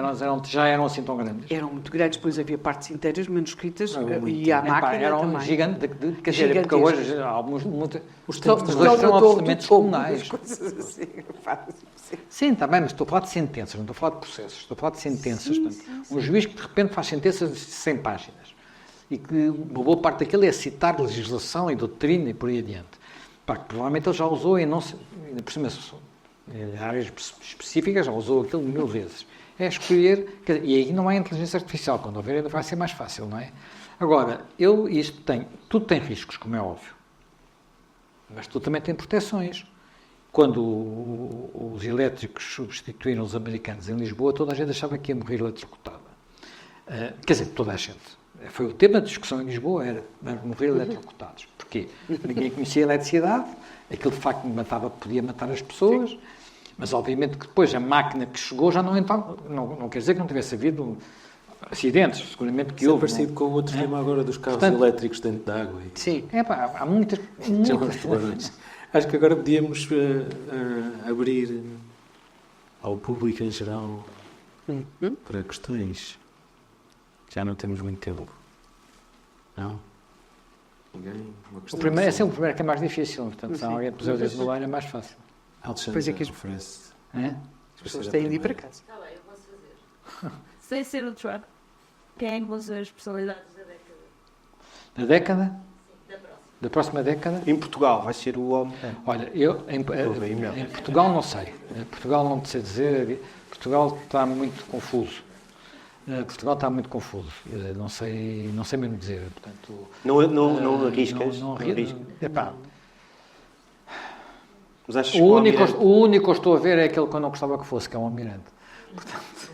Já eram assim tão grandes? Eram muito grandes, depois havia partes inteiras manuscritas e a máquina eram também. Gigantes, quer dizer, porque hoje os tempos são absolutamente descomunais. Sim, está bem, mas estou a falar de sentenças, não estou a falar de processos, estou a falar de sentenças. Sim. Um juiz que de repente faz sentenças de 100 páginas e que uma boa parte daquilo é citar legislação e doutrina e por aí adiante. Que provavelmente ele já usou em áreas específicas, já usou aquilo 1000 vezes. é escolher, e aí não há inteligência artificial, quando houver ainda vai ser mais fácil, não é? Agora, tudo tem riscos, como é óbvio, mas tudo também tem proteções. Quando os elétricos substituíram os americanos em Lisboa, toda a gente achava que ia morrer eletrocutada. Quer dizer, toda a gente. Foi o tema da discussão em Lisboa, era morrer eletrocutados. Porquê? Ninguém conhecia a eletricidade, aquilo de facto podia matar as pessoas, mas obviamente que depois a máquina que chegou já não quer dizer que não tivesse havido acidentes, seguramente que houve. É parecido com o outro tema agora dos carros elétricos dentro da água. Sim, há muitas Acho que agora podíamos abrir ao público em geral para questões. Já não temos muito tempo. Não? Ninguém? Uma questão É sempre o primeiro que é mais difícil. Portanto, se alguém puser o dedo no ar é mais fácil. Alexandre oferece. As pessoas têm de ir para casa. Está bem, eu posso fazer. Sem ser o Trump, quem vão ser as personalidades da década? Da década? Sim, da próxima década? Em Portugal vai ser o homem. Olha, em Portugal não sei. Em Portugal não sei dizer. Portugal está muito confuso. Não sei mesmo dizer. Portanto, não arriscas? Não arrisco. Mas achas o único que eu estou a ver é aquele que eu não gostava que fosse, que é o Almirante. Portanto,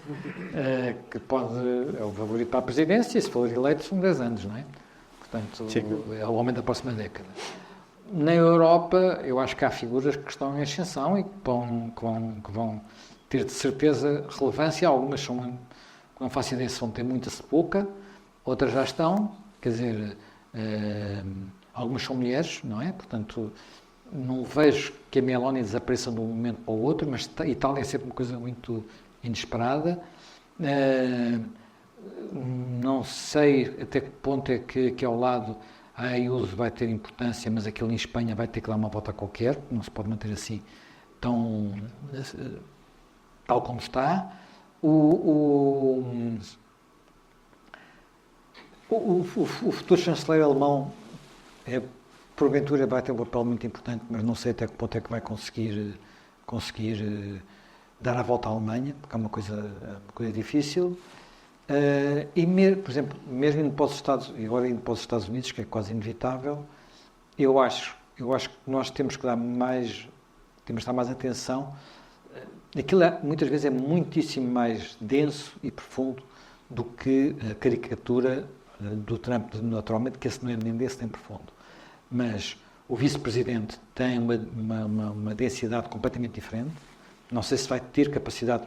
que é o favorito para a presidência, e se for eleito são 10 anos, não é? Portanto, é o homem da próxima década. Na Europa, eu acho que há figuras que estão em ascensão e que vão ter de certeza relevância. Algumas são, não faço ideia se vão ter muita, se pouca, outras já estão, quer dizer, algumas são mulheres, não é? Portanto, não vejo que a Meloni desapareça de um momento para o outro, mas Itália é sempre uma coisa muito inesperada. Não sei até que ponto é que ao lado a Ayuso vai ter importância, mas aquilo em Espanha vai ter que dar uma volta qualquer, não se pode manter assim tal como está. O futuro chanceler alemão porventura vai ter um papel muito importante, mas não sei até que ponto é que vai conseguir dar a volta à Alemanha, porque é uma coisa difícil. Por exemplo, mesmo indo para os Estados Unidos, que é quase inevitável, eu acho que nós temos que dar mais atenção. Aquilo muitas vezes é muitíssimo mais denso e profundo do que a caricatura do Trump, naturalmente, que esse não é nem denso nem profundo. Mas o vice-presidente tem uma densidade completamente diferente. Não sei se vai ter capacidade,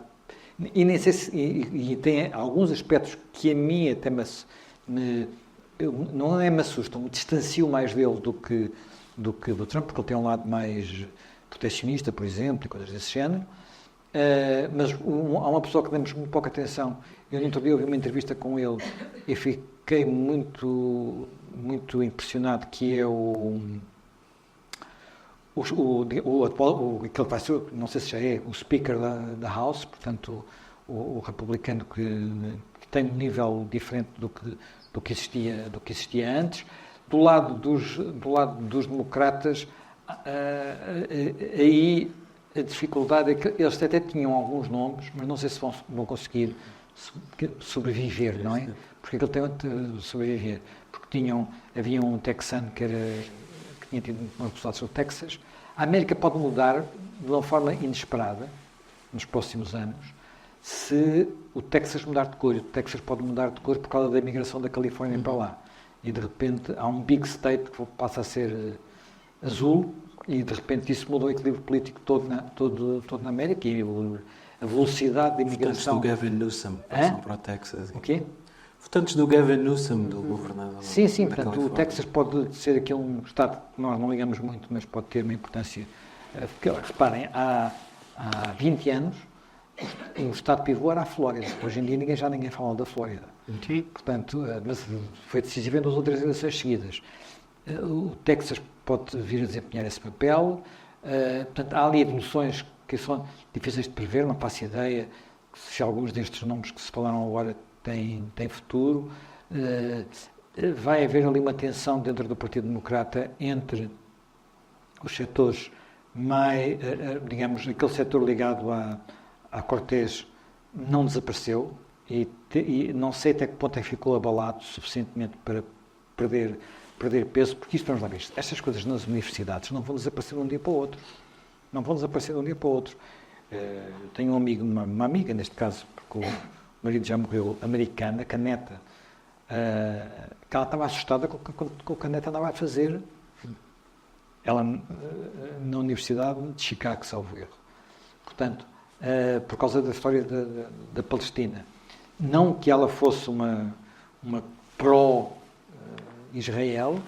e nem sei se tem alguns aspectos que a mim até não me assustam, me distancio mais dele do que do Trump, porque ele tem um lado mais protecionista, por exemplo, e coisas desse género. Mas há uma pessoa que damos muito pouca atenção. Eu no outro dia ouvi uma entrevista com ele e fiquei muito impressionado, que é aquele que vai ser, não sei se já é, o Speaker da House, portanto, o republicano que tem um nível diferente do que existia antes. Do lado dos democratas, aí a dificuldade é que eles até tinham alguns nomes, mas não sei se vão conseguir sobreviver, não é? Porque aquilo tem de sobreviver. Porque havia um texano que tinha tido uma resultado sobre o Texas. A América pode mudar de uma forma inesperada nos próximos anos se o Texas mudar de cor. O Texas pode mudar de cor por causa da imigração da Califórnia para lá. E de repente há um big state que passa a ser azul e de repente isso muda o equilíbrio político todo na América e a velocidade de imigração. Votantes do Gavin Newsom passam para o Texas. O quê? Votantes do Gavin Newsom, do governador. Sim, portanto, o Texas pode ser aqui um estado que nós não ligamos muito, mas pode ter uma importância. Porque, reparem, há 20 anos o estado pivô era a Flórida. Hoje em dia ninguém fala da Flórida. Portanto, mas foi decisivo nas outras eleições seguidas. O Texas pode vir a desempenhar esse papel. Portanto, há ali evoluções que são difíceis de prever, não faço ideia se alguns destes nomes que se falaram agora têm futuro. Vai haver ali uma tensão dentro do Partido Democrata entre os setores mais, digamos, aquele setor ligado à Cortés não desapareceu e não sei até que ponto é que ficou abalado suficientemente para perder peso, porque isto, vamos lá ver, estas coisas nas universidades não vão desaparecer de um dia para o outro. Não vão desaparecer de um dia para o outro. Tenho um amigo, uma amiga, neste caso, porque o marido já morreu, americana, Caneta, que ela estava assustada com o que a Caneta andava a fazer, ela na Universidade de Chicago, salvo erro. Portanto, por causa da história da Palestina. Não que ela fosse uma pró-Israel,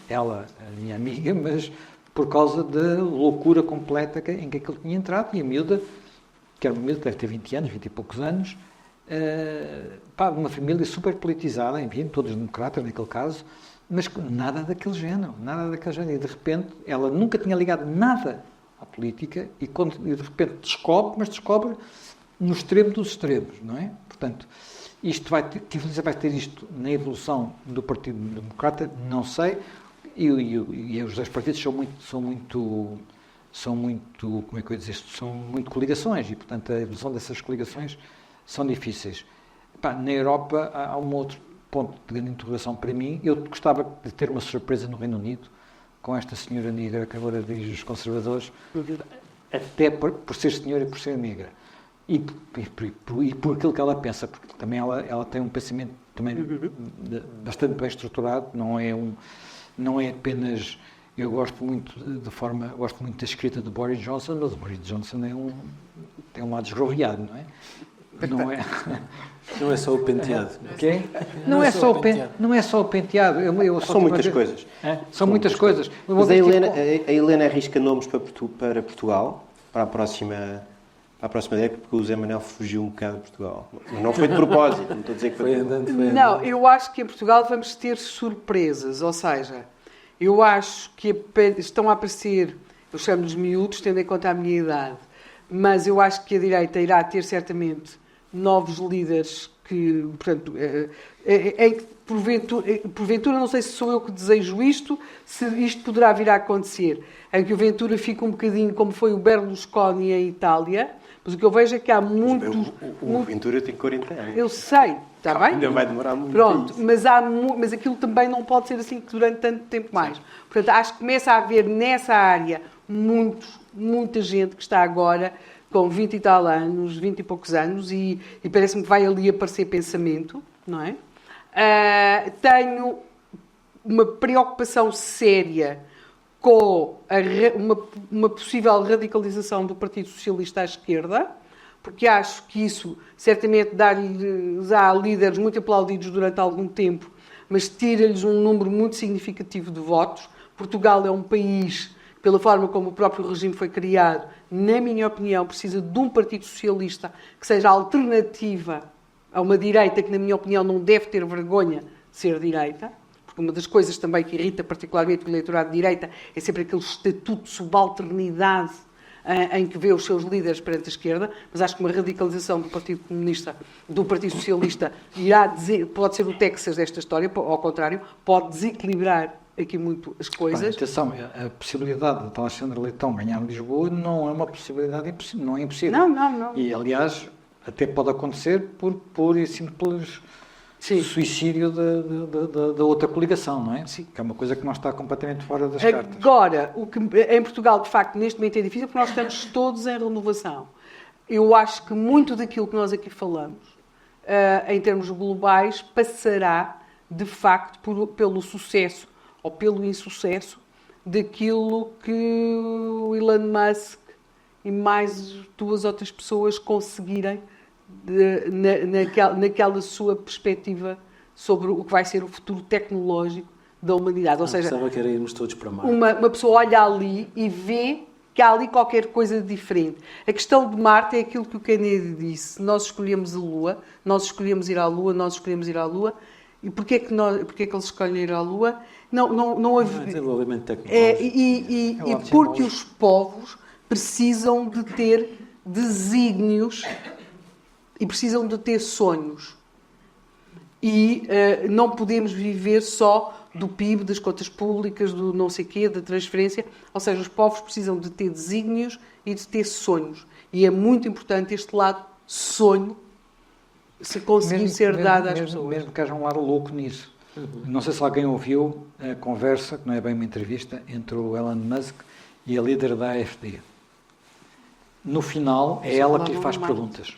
ela, a minha amiga, mas por causa da loucura completa em que aquilo tinha entrado, e a miúda, que era uma miúda, deve ter 20 anos, 20 e poucos anos, uma família super politizada, enfim, todos democratas naquele caso, mas nada daquele género, e de repente ela nunca tinha ligado nada à política e de repente descobre no extremo dos extremos, não é? Portanto, isto que influência vai ter isto na evolução do Partido Democrata, não sei, e os dois partidos são muito, como é que eu ia dizer isto? São muito coligações e, portanto, a evolução dessas coligações são difíceis. Na Europa há um outro ponto de grande interrogação para mim. Eu gostava de ter uma surpresa no Reino Unido com esta senhora negra que agora dirige os conservadores, até por ser senhora e por ser negra. E por aquilo que ela pensa, porque também ela tem um pensamento também bastante bem estruturado, não é apenas... Eu gosto muito da escrita de Boris Johnson, mas o Boris Johnson tem um lado esgroviado, não é? Não é só o penteado. Okay? Não é só o penteado. São muitas coisas. São muitas coisas. Mas a Helena arrisca nomes para Portugal, para a próxima época, porque o José Manuel fugiu um bocado de Portugal. Mas não foi de propósito, não estou a dizer que foi andando. Não, eu acho que em Portugal vamos ter surpresas, ou seja, eu acho que estão a aparecer, eu chamo-lhes miúdos, tendo em conta a minha idade, mas eu acho que a direita irá ter certamente novos líderes que, portanto, porventura, não sei se sou eu que desejo isto, se isto poderá vir a acontecer, em que o Ventura fica um bocadinho como foi o Berlusconi em Itália, mas o que eu vejo é que há muitos... O Ventura tem 40 anos. Eu sei, está bem? Ainda vai demorar muito. Pronto, mas aquilo também não pode ser assim durante tanto tempo mais. Sim. Portanto, acho que começa a haver nessa área muita gente que está agora com 20 e tal anos, 20 e poucos anos, e parece-me que vai ali aparecer pensamento, não é? Tenho uma preocupação séria com uma possível radicalização do Partido Socialista à esquerda, porque acho que isso certamente dá-lhes a líderes muito aplaudidos durante algum tempo, mas tira-lhes um número muito significativo de votos. Portugal é um país, pela forma como o próprio regime foi criado, na minha opinião, precisa de um Partido Socialista que seja alternativa a uma direita que, na minha opinião, não deve ter vergonha de ser direita. Porque uma das coisas também que irrita particularmente o eleitorado de direita é sempre aquele estatuto de subalternidade em que vê os seus líderes perante a esquerda, mas acho que uma radicalização do Partido Comunista, do Partido Socialista, pode ser o Texas desta história, ao contrário, pode desequilibrar aqui muito as coisas. Atenção, a possibilidade de Alexandre Leitão ganhar Lisboa não é uma possibilidade não é impossível. Não. E, aliás, até pode acontecer por e simples suicídio da outra coligação, não é? Sim. Que é uma coisa que não está completamente fora das cartas. Agora, o que em Portugal, de facto, neste momento é difícil, porque nós estamos todos em renovação. Eu acho que muito daquilo que nós aqui falamos, em termos globais, passará, de facto, pelo sucesso ou pelo insucesso daquilo que o Elon Musk e mais 2 outras pessoas conseguirem naquela sua perspectiva sobre o que vai ser o futuro tecnológico da humanidade. Ou seja, pensava que era irmos todos para Marte. Uma pessoa olha ali e vê que há ali qualquer coisa diferente. A questão de Marte é aquilo que o Kennedy disse. Nós escolhemos a Lua, nós escolhemos ir à Lua. E porquê que eles escolhem ir à Lua? Não havia... desenvolvimento tecnológico. E porque os povos precisam de ter desígnios e precisam de ter sonhos. E não podemos viver só do PIB, das contas públicas, do não sei quê, da transferência. Ou seja, os povos precisam de ter desígnios e de ter sonhos. E é muito importante este lado sonho se conseguir ser dada às pessoas. Mesmo que haja um lado louco nisso. Não sei se alguém ouviu a conversa, que não é bem uma entrevista, entre o Elon Musk e a líder da AfD. No final, é ela que lhe faz perguntas.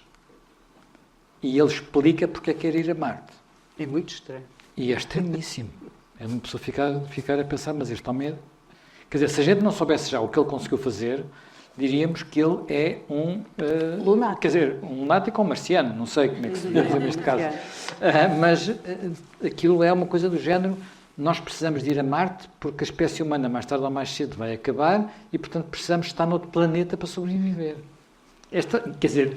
E ele explica porque é que quer ir a Marte. É muito estranho. E é estranhíssimo. É uma pessoa ficar a pensar, mas este homem é... Quer dizer, se a gente não soubesse já o que ele conseguiu fazer, diríamos que ele é um... lunático. Quer dizer, um lunático ou marciano, não sei como é que se diz neste caso. Mas aquilo é uma coisa do género, nós precisamos de ir a Marte porque a espécie humana mais tarde ou mais cedo vai acabar e, portanto, precisamos estar noutro planeta para sobreviver. Quer dizer...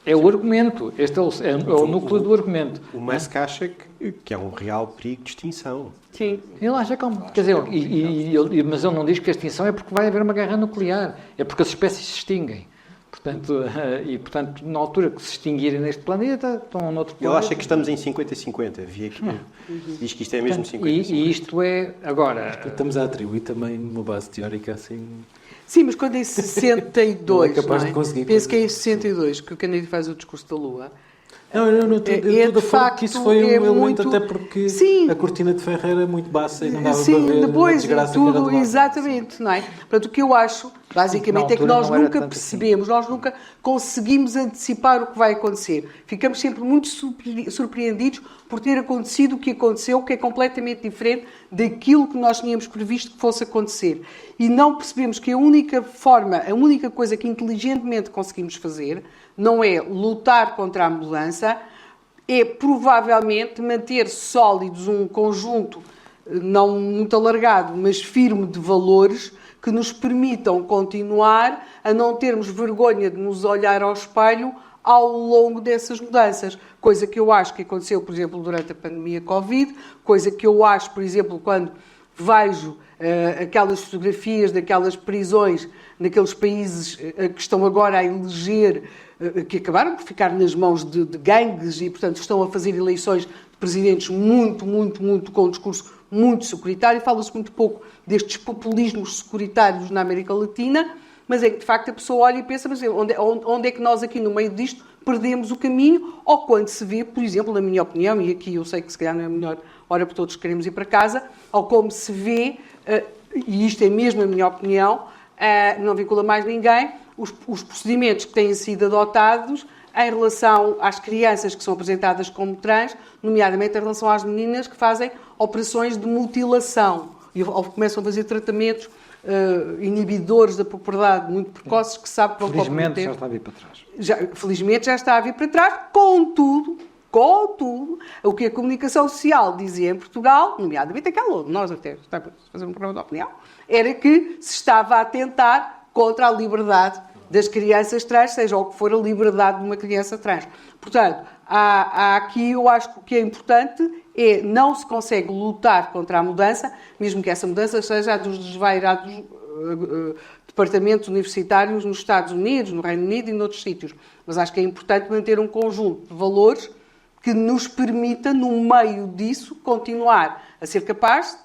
É o argumento, este é o núcleo do argumento. O Musk acha que é um real perigo de extinção. Sim. Ele acha que quer dizer, mas ele não diz que a extinção é porque vai haver uma guerra nuclear, é porque as espécies se extinguem. Portanto, na altura que se extinguirem neste planeta, estão noutro planeta. Ele acha que estamos em 50-50. Diz que isto é mesmo 50-50. E isto é, agora... Estamos a atribuir também uma base teórica assim... Sim, mas quando é em 62, não é capaz de conseguir. Penso que é em 62 que o Kennedy faz o discurso da Lua. Não, estou de facto que isso foi um elemento, muito... até porque sim. A cortina de ferro era muito baixa e não dava sim, para ver depois, a desgraça tudo, que era do lado. exatamente, não é? Portanto, o que eu acho, basicamente, é que nós nunca percebemos, nós nunca conseguimos antecipar o que vai acontecer. Ficamos sempre muito surpreendidos por ter acontecido o que aconteceu, que é completamente diferente daquilo que nós tínhamos previsto que fosse acontecer. E não percebemos que a única coisa que inteligentemente conseguimos fazer não é lutar contra a mudança, é provavelmente manter sólidos um conjunto, não muito alargado, mas firme de valores que nos permitam continuar a não termos vergonha de nos olhar ao espelho ao longo dessas mudanças. Coisa que eu acho que aconteceu, por exemplo, durante a pandemia Covid, coisa que eu acho, por exemplo, quando vejo aquelas fotografias daquelas prisões naqueles países que estão agora a eleger, que acabaram por ficar nas mãos de gangues e, portanto, estão a fazer eleições de presidentes muito com um discurso muito securitário. Fala-se muito pouco destes populismos securitários na América Latina, mas é que, de facto, a pessoa olha e pensa, mas onde é que nós aqui no meio disto perdemos o caminho? Ou quando se vê, por exemplo, na minha opinião, e aqui eu sei que se calhar não é a melhor hora para todos queremos ir para casa, ou como se vê, e isto é mesmo a minha opinião, não vincula mais ninguém, os procedimentos que têm sido adotados em relação às crianças que são apresentadas como trans, nomeadamente em relação às meninas que fazem operações de mutilação ou começam a fazer tratamentos inibidores da puberdade muito precoces que sabe que vão Felizmente já está a vir para trás. Felizmente já está a vir para trás, contudo, o que a comunicação social dizia em Portugal, nomeadamente aquela, nós até estamos a fazer um programa de opinião, era que se estava a atentar contra a liberdade das crianças trans, seja o que for a liberdade de uma criança trans. Portanto, há aqui, eu acho que o que é importante é não se consegue lutar contra a mudança, mesmo que essa mudança seja a dos desvairados departamentos universitários nos Estados Unidos, no Reino Unido e noutros sítios. Mas acho que é importante manter um conjunto de valores que nos permita, no meio disso, continuar a ser capaz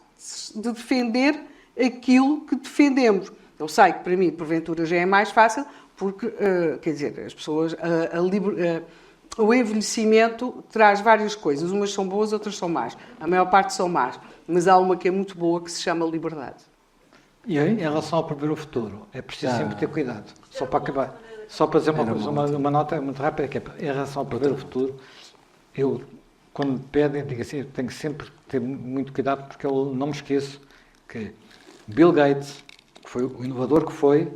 de defender aquilo que defendemos. Eu sei que para mim, porventura, já é mais fácil, porque, quer dizer, as pessoas, o envelhecimento traz várias coisas. Umas são boas, outras são más. A maior parte são más. Mas há uma que é muito boa, que se chama liberdade. E aí, em relação ao prever o futuro, é preciso sempre ter cuidado. Só para acabar. Só para dizer uma coisa, uma nota muito rápida, que é, em relação ao prever o futuro, eu, quando me pedem, digo assim, eu tenho que sempre ter muito cuidado, porque eu não me esqueço que Bill Gates, que foi o inovador que foi,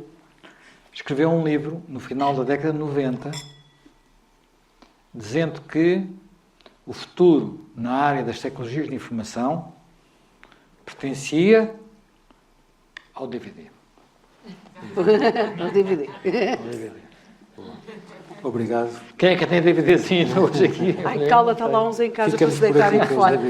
escreveu um livro no final da década de 90, dizendo que o futuro na área das tecnologias de informação pertencia ao DVD. Ao DVD. Obrigado. Quem é que tem DVDzinho hoje aqui? Ai, cala, está lá uns em casa para se deitarem fora.